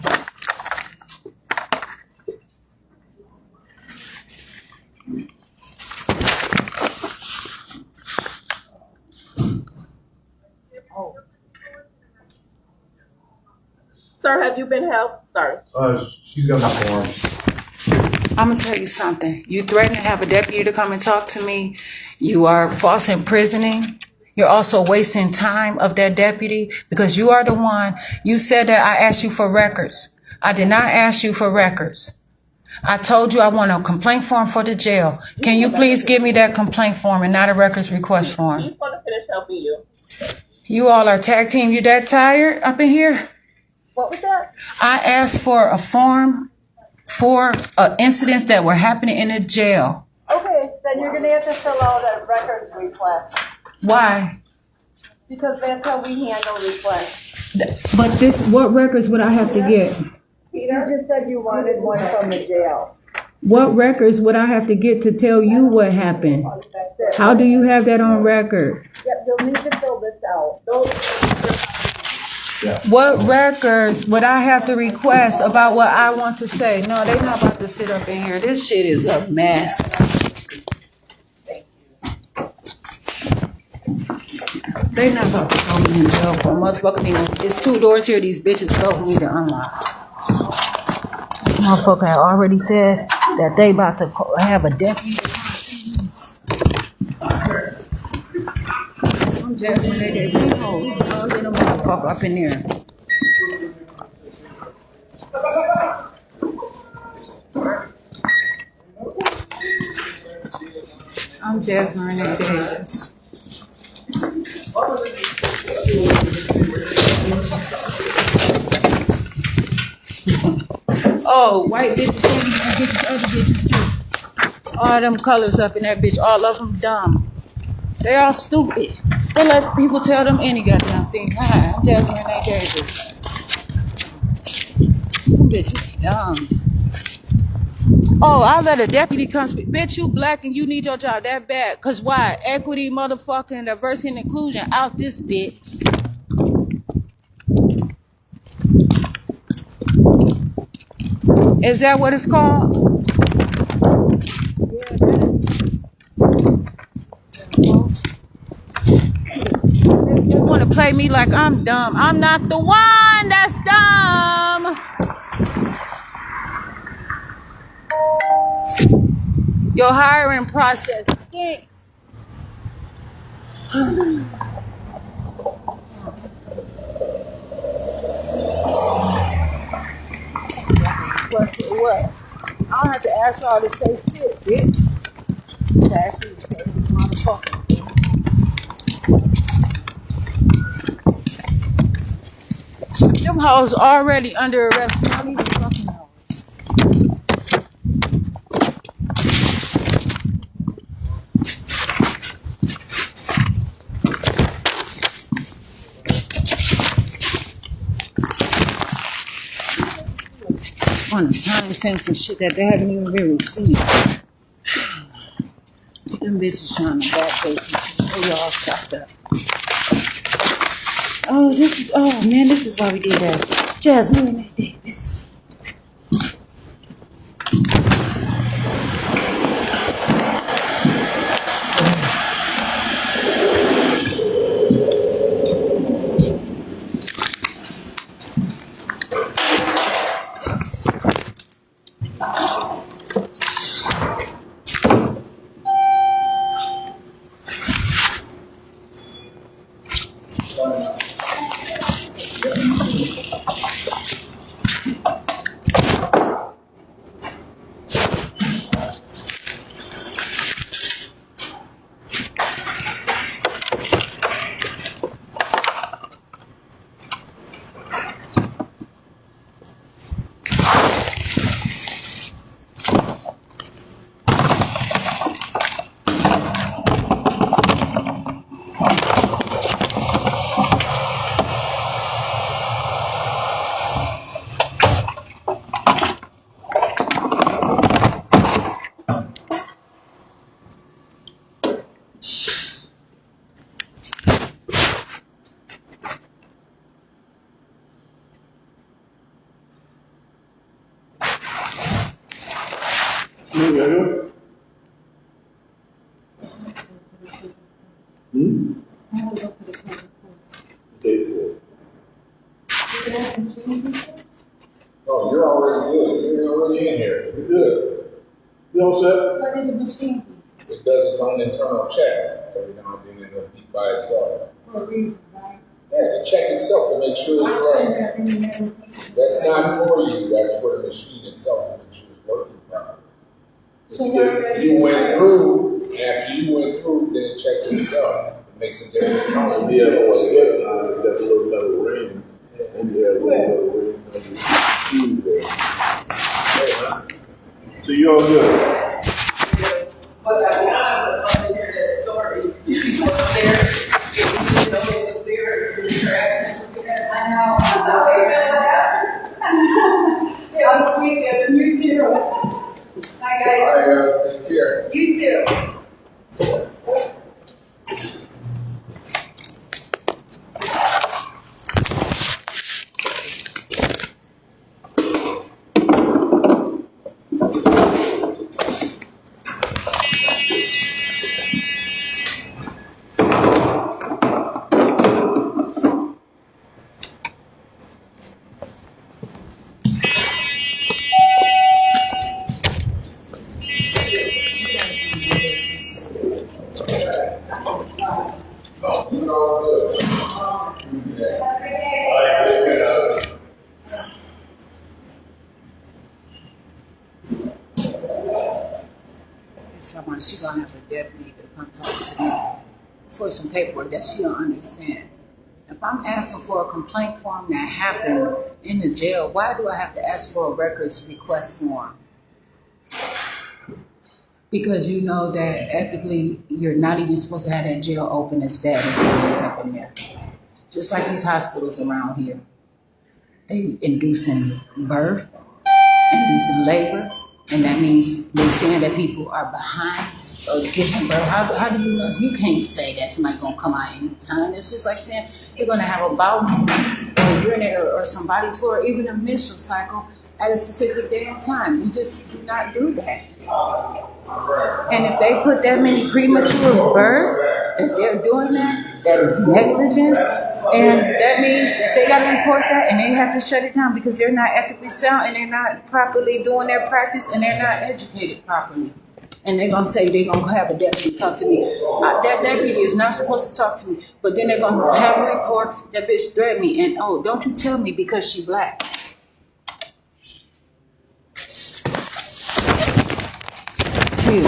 Sir, have you been helped? Sorry. She's got my form. I'm going to tell you something. You threaten to have a deputy to come and talk to me. You are false imprisoning. You're also wasting time of that deputy because you are the one. You said that I asked you for records. I did not ask you for records. I told you I want a complaint form for the jail. Can you please give me that complaint form and not a records request form? He's going to finish helping you. You all are tag team. You that tired up in here? What was that? I asked for a form for incidents that were happening in the jail. Okay, then you're gonna have to fill out a records request, Why? because that's how we handle requests. But what records would I have to get? Peter just said you wanted one from the jail. What records would I have to get to tell you what happened? That's it. How do you have that on record? Yep, you'll need to fill this out. What records would I have to request about what I want to say? No, they're not about to sit up in here. This shit is a mess. They're not about to throw me in jail for motherfucking. It's 2 doors here. These bitches told me to unlock. This motherfucker had already said that they about to have a deputy. I'm just when they get get a motherfucker up in there. I'm Jasmine Renee Davis. Oh, white bitches, bitches, other bitches too. All them colors up in that bitch, all of them dumb. They all stupid. They let people tell them any goddamn thing. Hi, I'm Jasmine Renee Davis. Them bitches dumb. Oh, I let a deputy come speak. Bitch, you black and you need your job that bad. Cause why? Equity, motherfucking diversity and inclusion out this bitch. Is that what it's called? They want to play me like I'm dumb. I'm not the one that's dumb. Your hiring process stinks. What? I don't have to ask y'all to say shit, bitch. Ask you to say this motherfucker. Them hoes already under arrest. Not even fucking hoes. On a time stamp some shit that they haven't even been received. Them bitches trying to backface and shit. They all stopped up. Oh, this is why we did that. Jasmine Davis. Oh, you're already good. You're already in here. You're good. You all set? What did the machine do? It does its own internal check. Every now and then it'll beat by itself. For a reason, right? Yeah, to check itself to make sure it's right. That's not for you. That's for the machine itself to make sure it's working properly. So you're If already you went set. through, after you went through, then it checks itself. It makes a different tone. Yeah, on the left side, you got the little metal rings, and you have little metal rings on the shoe there. So you all good? But I want to hear that story. You were there, you didn't know it was there, it was trash. I know. It was sweet, and you too. Hi guys. All right, take care. You too. You're all good. Someone she gonna have a deputy to come talk to me for some paperwork that she don't understand. If I'm asking for a complaint form that happened in the jail, why do I have to ask for a records request form? Because you know that ethically you're not even supposed to have that jail open as bad as it is up in there. Just like these hospitals around here. They inducing birth, inducing labor, and that means they're saying that people are behind giving birth. How do you know? You can't say that somebody's gonna come out anytime. It's just like saying you're gonna have a bowel or urinate or somebody for even a menstrual cycle at a specific day and time. You just do not do that. And if they put that many premature births, if they're doing that, that is negligence. And that means that they got to report that and they have to shut it down because they're not ethically sound and they're not properly doing their practice and they're not educated properly. And they're going to say they're going to have a deputy talk to me. That deputy is not supposed to talk to me. But then they're going to have a report that bitch threatened me. And oh, don't you tell me because she black. Dude,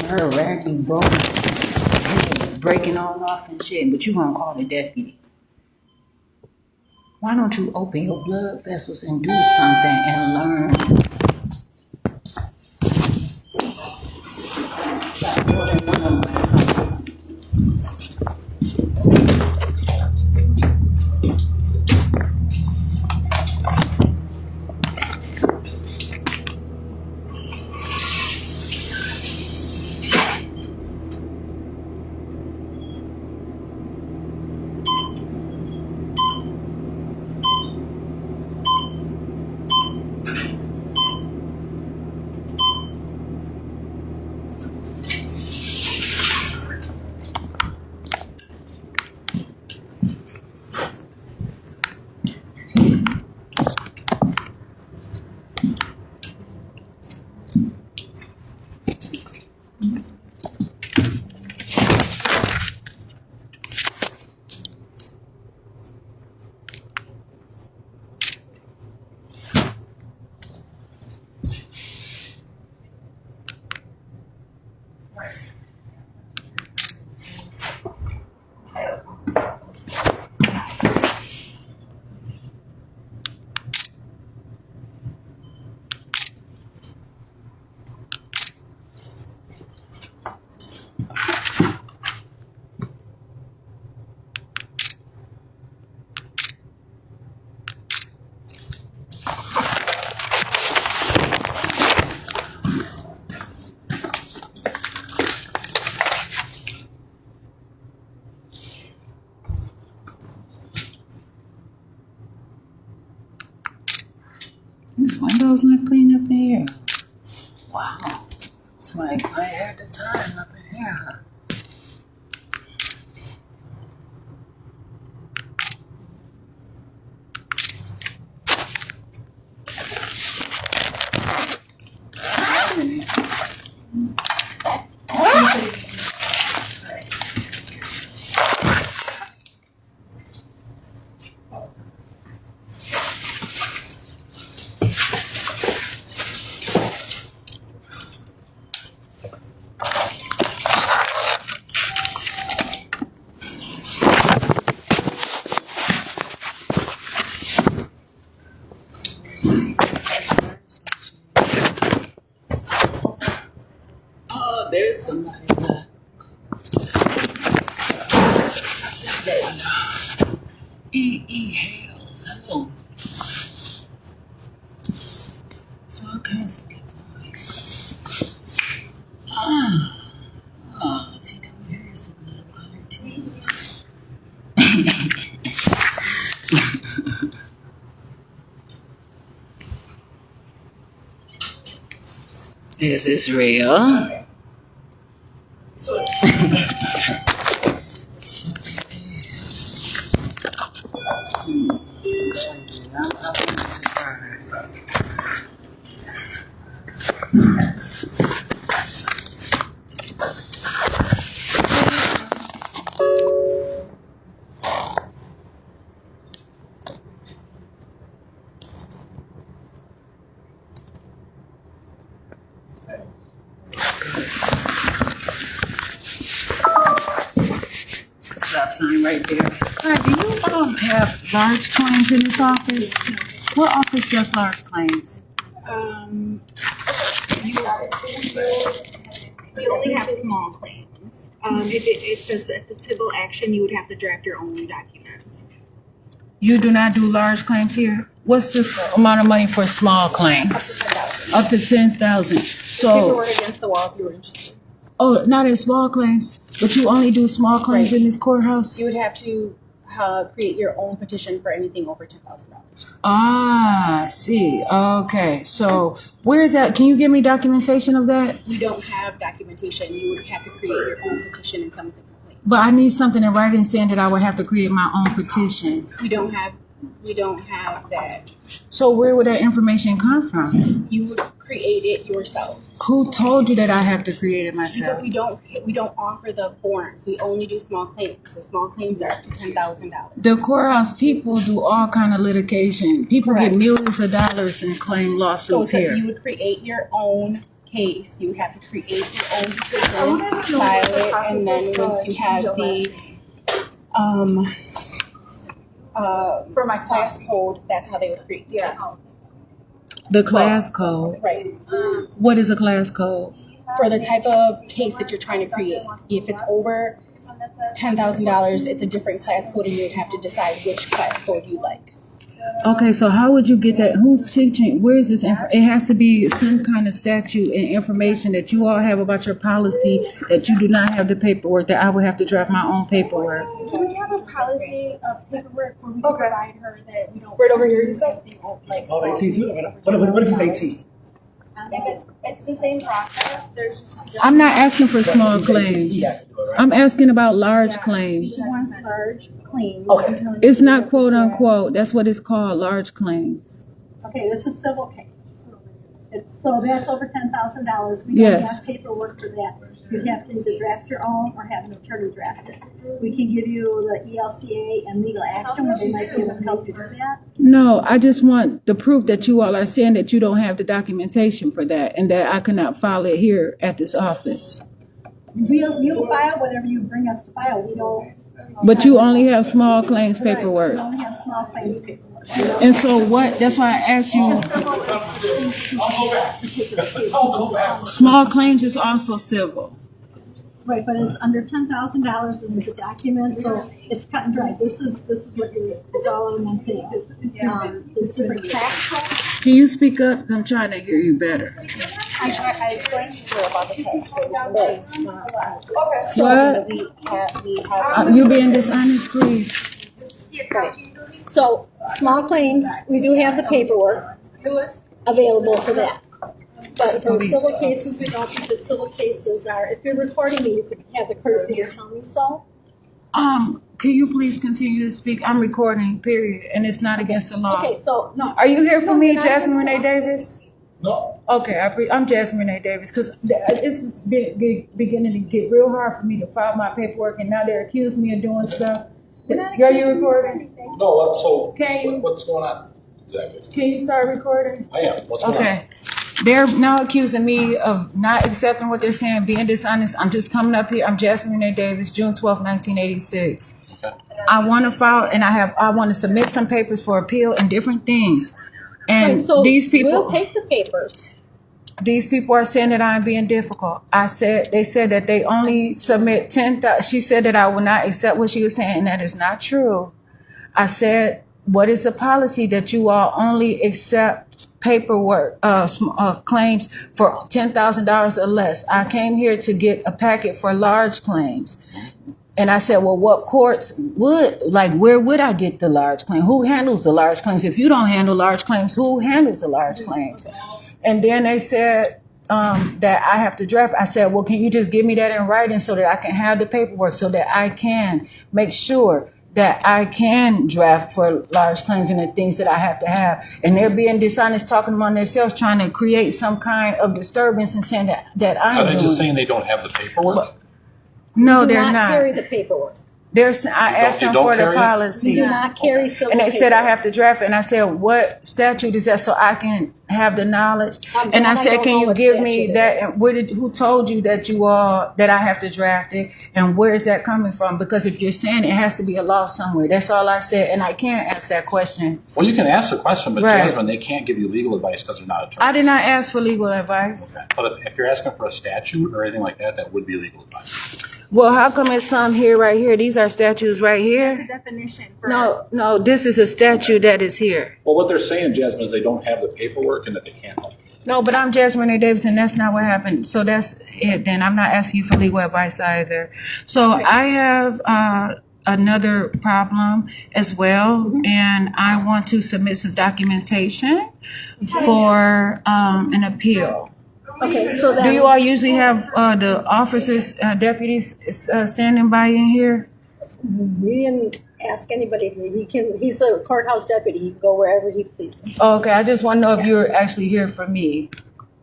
her raggy bone breaking all off and shit, but you gonna call the deputy. Why don't you open your blood vessels and do something and learn? Got more than one of them. This window's not clean up in here. Wow. It's like I had the time up in here. Oh, there's somebody that E. Hales. Hello. So all kinds of people. T.W. Harris is another color too. Is this real? Stop sign right there. Hi, do you have large claims in this office? What office does large claims? We only have small claims. If it's a civil action, you would have to draft your own documents. You do not do large claims here? What's the amount of money for small claims? Up to 10,000. So, Paperwork against the wall if you were interested. oh, not in small claims, but you only do small claims Right. in this courthouse? You would have to create your own petition for anything over $10,000. Ah, I see. Okay. So, where is that? Can you give me documentation of that? You don't have documentation. You would have to create your own petition and send it to complaint. But I need something in writing saying that I would have to create my own petition. We don't have that. So, where would that information come from? You would create it yourself. Who told you that I have to create it Because myself? we don't offer the forms. We only do small claims. The small claims are up to $10,000. The courthouse people do all kind of litigation. People get Correct. millions of dollars and claim So lawsuits here. you would create your own case. You would have to create your own petition, file it, and then once you have the for my class code, that's how they would create. Yes. The class code. Right. What is a class code? For the type of case that you're trying to create. If it's over $10,000, it's a different class code, and you'd have to decide which class code you like. Okay, so how would you get that? Who's teaching? Where is this? It has to be some kind of statute and information that you all have about your policy that you do not have the paperwork, that I would have to draft my own paperwork. We have a policy of paperwork where we can provide her that we don't. Right over here, you said? Like, Oh, 18 too? What if he's 18? If it's the same process, there's just. I'm not asking for small claims. I'm asking about large claims. She wants large claims. Okay. It's not quote unquote. That's what it's called, large claims. Okay, it's a civil case. So that's over $10,000. We don't Yes. have paperwork for that. You have to either draft your own or have an attorney draft it. We can give you the ELCA and legal action, where they might be able to help you do that. No, I just want the proof that you all are saying that you don't have the documentation for that and that I cannot file it here at this office. We'll file whatever you bring us to file. We don't. But you only have small claims paperwork. We only have small claims paperwork. And so what, that's why I asked you, small claims is also civil. Right, but it's under $10,000 and there's a document, so it's cut and dry. This is what it's all in one thing. There's different tax codes. Can you speak up? I'm trying to hear you better. I explained to her about the tax code. What? We have. You being dishonest, please. So, small claims, we do have the paperwork available for that. But for civil cases, we don't, because civil cases are, if you're recording me, you could have the courtesy to tell me so. Can you please continue to speak? I'm recording, period, and it's not against the law. Okay, so, no. Are you here for me, not Jasmine against Renee the law. Davis? No. Okay, I'm Jasmine Renee Davis, because this is beginning to get real hard for me to file my paperwork, and now they're accusing me of doing stuff. Are you recording? No, so Can you, what's going on exactly? can you start recording? I am. What's going on? Okay. They're now accusing me of not accepting what they're saying, being dishonest. I'm just coming up here. I'm Jasmine Renee Davis, June 12, 1986. Okay. I want to file, and I want to submit some papers for appeal and different things. And Right, so these people, we'll take the papers. these people are saying that I'm being difficult. They said that they only submit 10,000. She said that I will not accept what she was saying, and that is not true. I said, what is the policy that you all only accept paperwork, claims for $10,000 or less? I came here to get a packet for large claims. And I said, well, what courts where would I get the large claim? Who handles the large claims? If you don't handle large claims, who handles the large claims? And then they said that I have to draft. I said, well, can you just give me that in writing so that I can have the paperwork so that I can make sure that I can draft for large claims and the things that I have to have. And they're being dishonest, talking among themselves, trying to create some kind of disturbance and saying that I'm Are they just doing. saying they don't have the paperwork? No, Do they're not carry not. the paperwork. I asked you them don't for the carry it? policy. We do not carry civil And they said I paperwork. have to draft it. And I said, what statute is that so I can have the knowledge? I'm And I glad I said, don't can know you what give me statute that? it is. And who told you that that I have to draft it? And where is that coming from? Because if you're saying it has to be a law somewhere, that's all I said. And I can't ask that question. Well, you can ask the question, but Right. Jasmine, they can't give you legal advice because they're not attorneys. I did not ask for legal advice. But if you're asking for a statute or anything like that, that would be legal advice. Well, how come it's some here, right here? These are statutes right It's a here. definition for. No, this is a statute that is here. Well, what they're saying, Jasmine, is they don't have the paperwork and that they can't help you. No, but I'm Jasmine A. Davis, and that's not what happened. So that's it. Then I'm not asking you for legal advice either. So I have another problem as well, and I want to submit some documentation for an appeal. Okay, so then. Do you all usually have the officers, deputies standing by in here? We didn't ask anybody. He's a courthouse deputy. He can go wherever he pleases. Okay, I just want to know if you're actually here for me.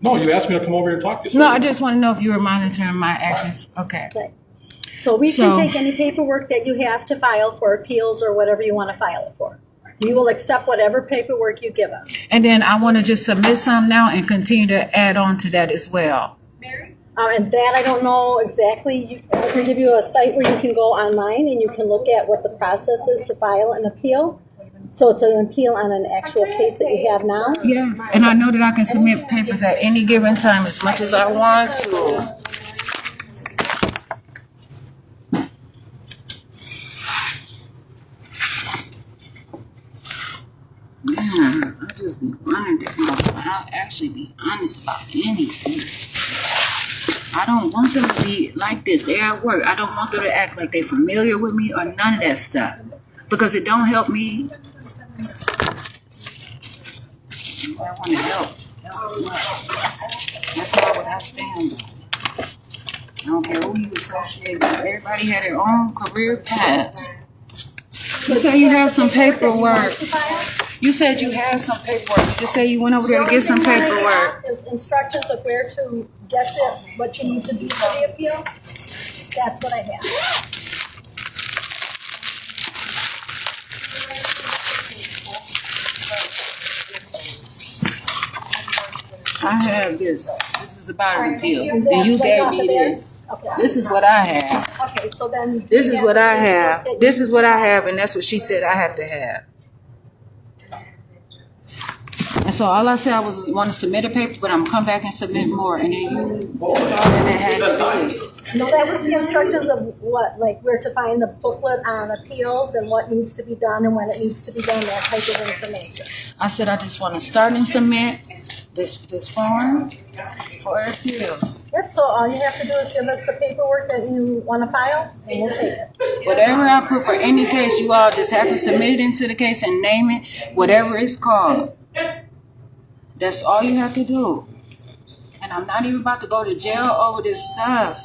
No, you asked me to come over here and talk to you. No, I just want to know if you were monitoring my actions. Okay. Right. So we So- can take any paperwork that you have to file for appeals or whatever you want to file it for. We will accept whatever paperwork you give us. And then I want to just submit some now and continue to add on to that as well. Mary, And that I don't know exactly. I can give you a site where you can go online and you can look at what the process is to file an appeal. So it's an appeal on an actual case that you have now. Yes, and I know that I can submit papers at any given time as much as I want to. Man, I just be running that mouth. I'll actually be honest about anything. I don't want them to be like this. They're at work. I don't want them to act like they're familiar with me or none of that stuff. Because it don't help me. I want to help. That's not what I stand on. I don't care who you associate with. Everybody had their own career paths. You say you have some paperwork. You said you had some paperwork. You just say you went over there to get some paperwork. Is instructions of where to get what you need to do for the appeal. That's what I have. I have this. This is about an appeal. Is that And you right gave off me of there? this. Okay. This is what I have. Okay, so then. This is what I have. This is what I have, and that's what she said I had to have. And so all I said I was want to submit a paper, but I'm gonna come back and submit more. And then that's all that it had to be. No, that was the instructions of what, like where to find the booklet on appeals and what needs to be done and when it needs to be done, that type of information. I said I just want to start and submit this form for appeals. Yep, so all you have to do is give us the paperwork that you want to file and we'll take it. Whatever I put for any case, you all just have to submit it into the case and name it, whatever it's called. That's all you have to do. And I'm not even about to go to jail over this stuff.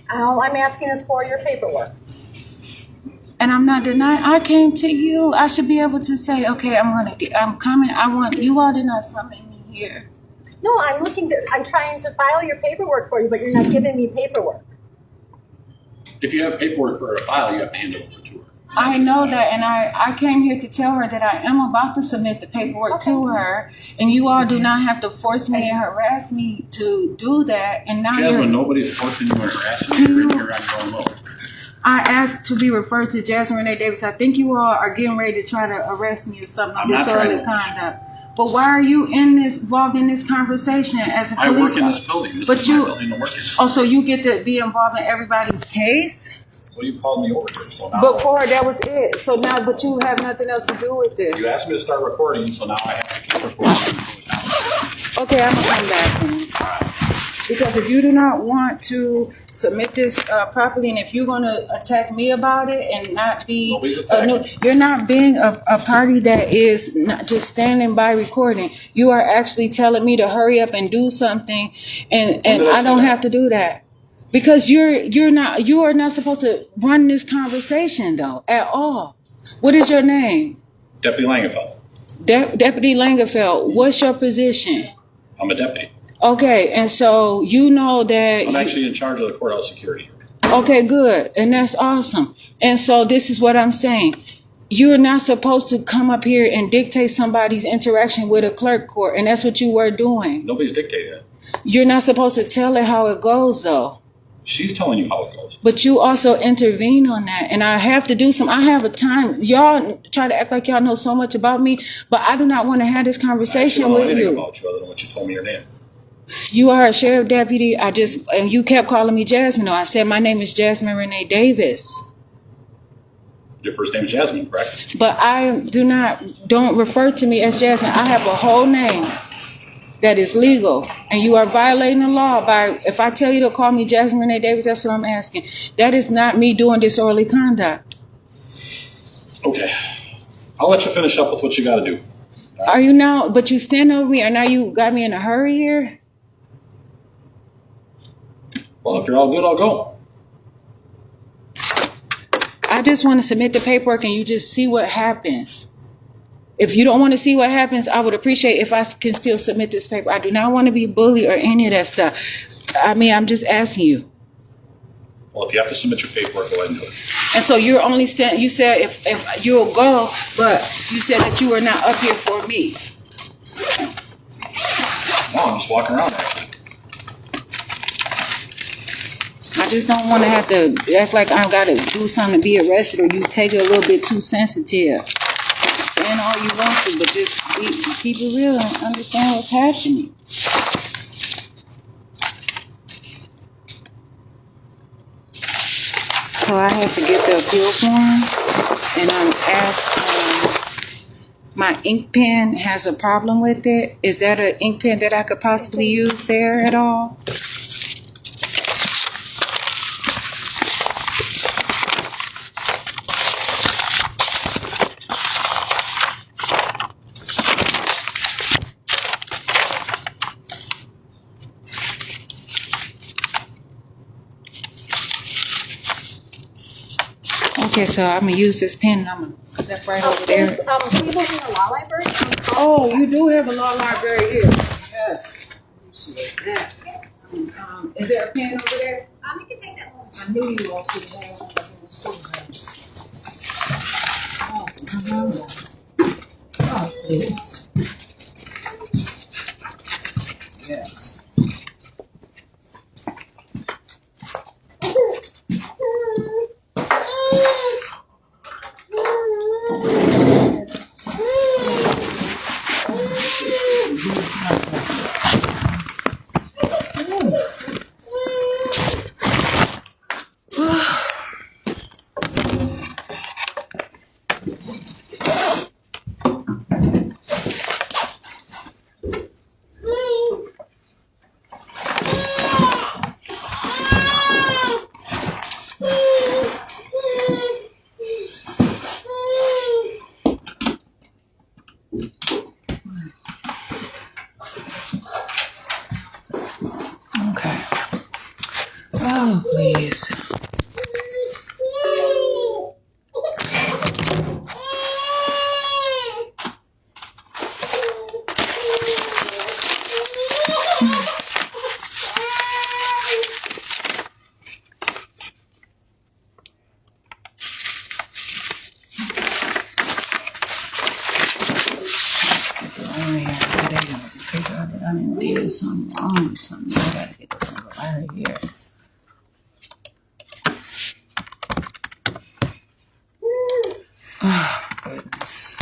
All I'm asking is for your paperwork. And I'm not denying. I came to you. I should be able to say, okay, I'm coming. I want you all to not summon me here. No, I'm trying to file your paperwork for you, but you're not giving me paperwork. If you have paperwork for her to file, you have to hand it over to her. I know that, and I came here to tell her that I am about to submit the paperwork to her, and you all do not have to force me and harass me to do that. And now Jasmine, nobody's forcing you or harassing you. You're here on your own will. I asked to be referred to Jasmine Renee Davis. I think you all are getting ready to try to arrest me or something on disorderly conduct. But why are you involved in this conversation as a police I work in this building. This is my building to work in. Oh, so you get to be involved in everybody's case? Well, you called me over here, so now. Before that was it. So now, but you have nothing else to do with this. You asked me to start recording, so now I have to keep recording. Okay, I'm gonna come back. Because if you do not want to submit this properly, and if you're gonna attack me about it and not be, you're not being a party that is not just standing by recording. You are actually telling me to hurry up and do something, and I don't have to do that. Because you are not supposed to run this conversation though at all. What is your name? Deputy Langefeld. Deputy Langefeld. What's your position? I'm a deputy. Okay, and so you know that I'm actually in charge of the courthouse security. Okay, good, and that's awesome. And so this is what I'm saying. You're not supposed to come up here and dictate somebody's interaction with a clerk court, and that's what you were doing. Nobody's dictating it. You're not supposed to tell it how it goes though. She's telling you how it goes. But you also intervene on that. And I have to do I have a time. Y'all try to act like y'all know so much about me, but I do not want to have this conversation with you. I don't know anything about you other than what you told me your name. You are a sheriff deputy. And you kept calling me Jasmine. No, I said my name is Jasmine Renee Davis. Your first name is Jasmine, correct? But don't refer to me as Jasmine. I have a whole name that is legal, and you are violating the law by, if I tell you to call me Jasmine Renee Davis, that's what I'm asking. That is not me doing disorderly conduct. Okay. I'll let you finish up with what you got to do. Right? Are you now, but you stand over me, and now you got me in a hurry here? Well, if you're all good, I'll go. I just want to submit the paperwork, and you just see what happens. If you don't want to see what happens, I would appreciate if I can still submit this paper. I do not want to be bullied or any of that stuff. I mean, I'm just asking you. Well, if you have to submit your paperwork, go ahead and do it. And so you're only you said if you'll go, but you said that you were not up here for me. No, I'm just walking around, actually. I just don't want to have to act like I've got to do something to be arrested, or you take it a little bit too sensitive. Stand all you want to, but just keep it real and understand what's happening. So I have to get the appeal form, and I'm asked. My ink pen has a problem with it. Is that an ink pen that I could possibly use there at all? Okay, so I'm gonna use this pen and I'm gonna put that right over there. There's tables in the law library. Oh, you do have a law library here. Yes. Appreciate that. Is there a pen over there? You can take that home. I knew you all should have one of those programs. Oh, please. Yes. Okay. Oh, please. I didn't do something wrong, something. I gotta get the fuck out of here. Oh, goodness.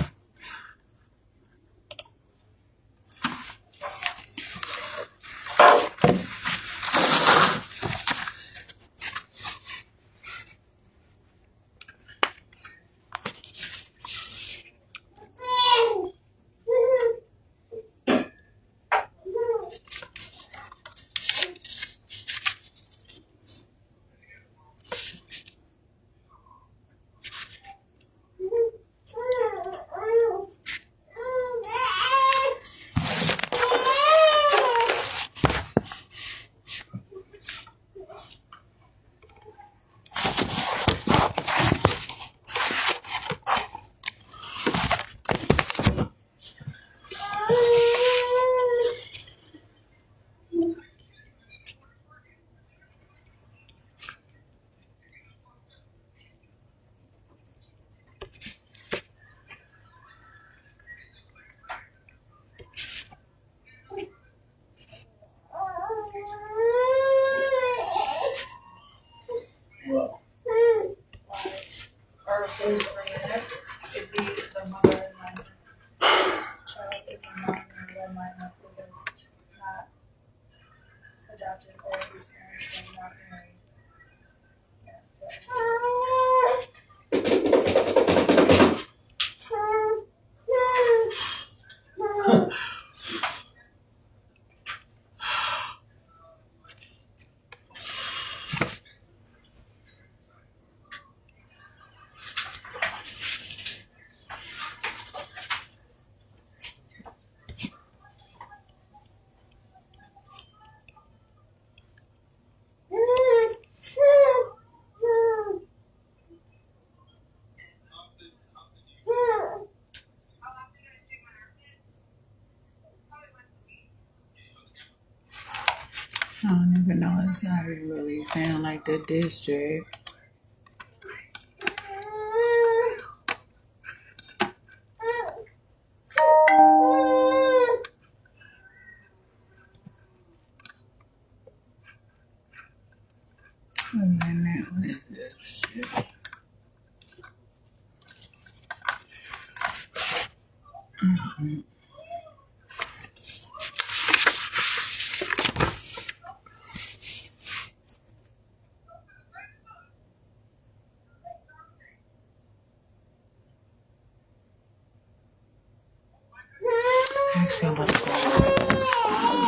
I don't even know. It's not even really sound like the district. Let me see what it is.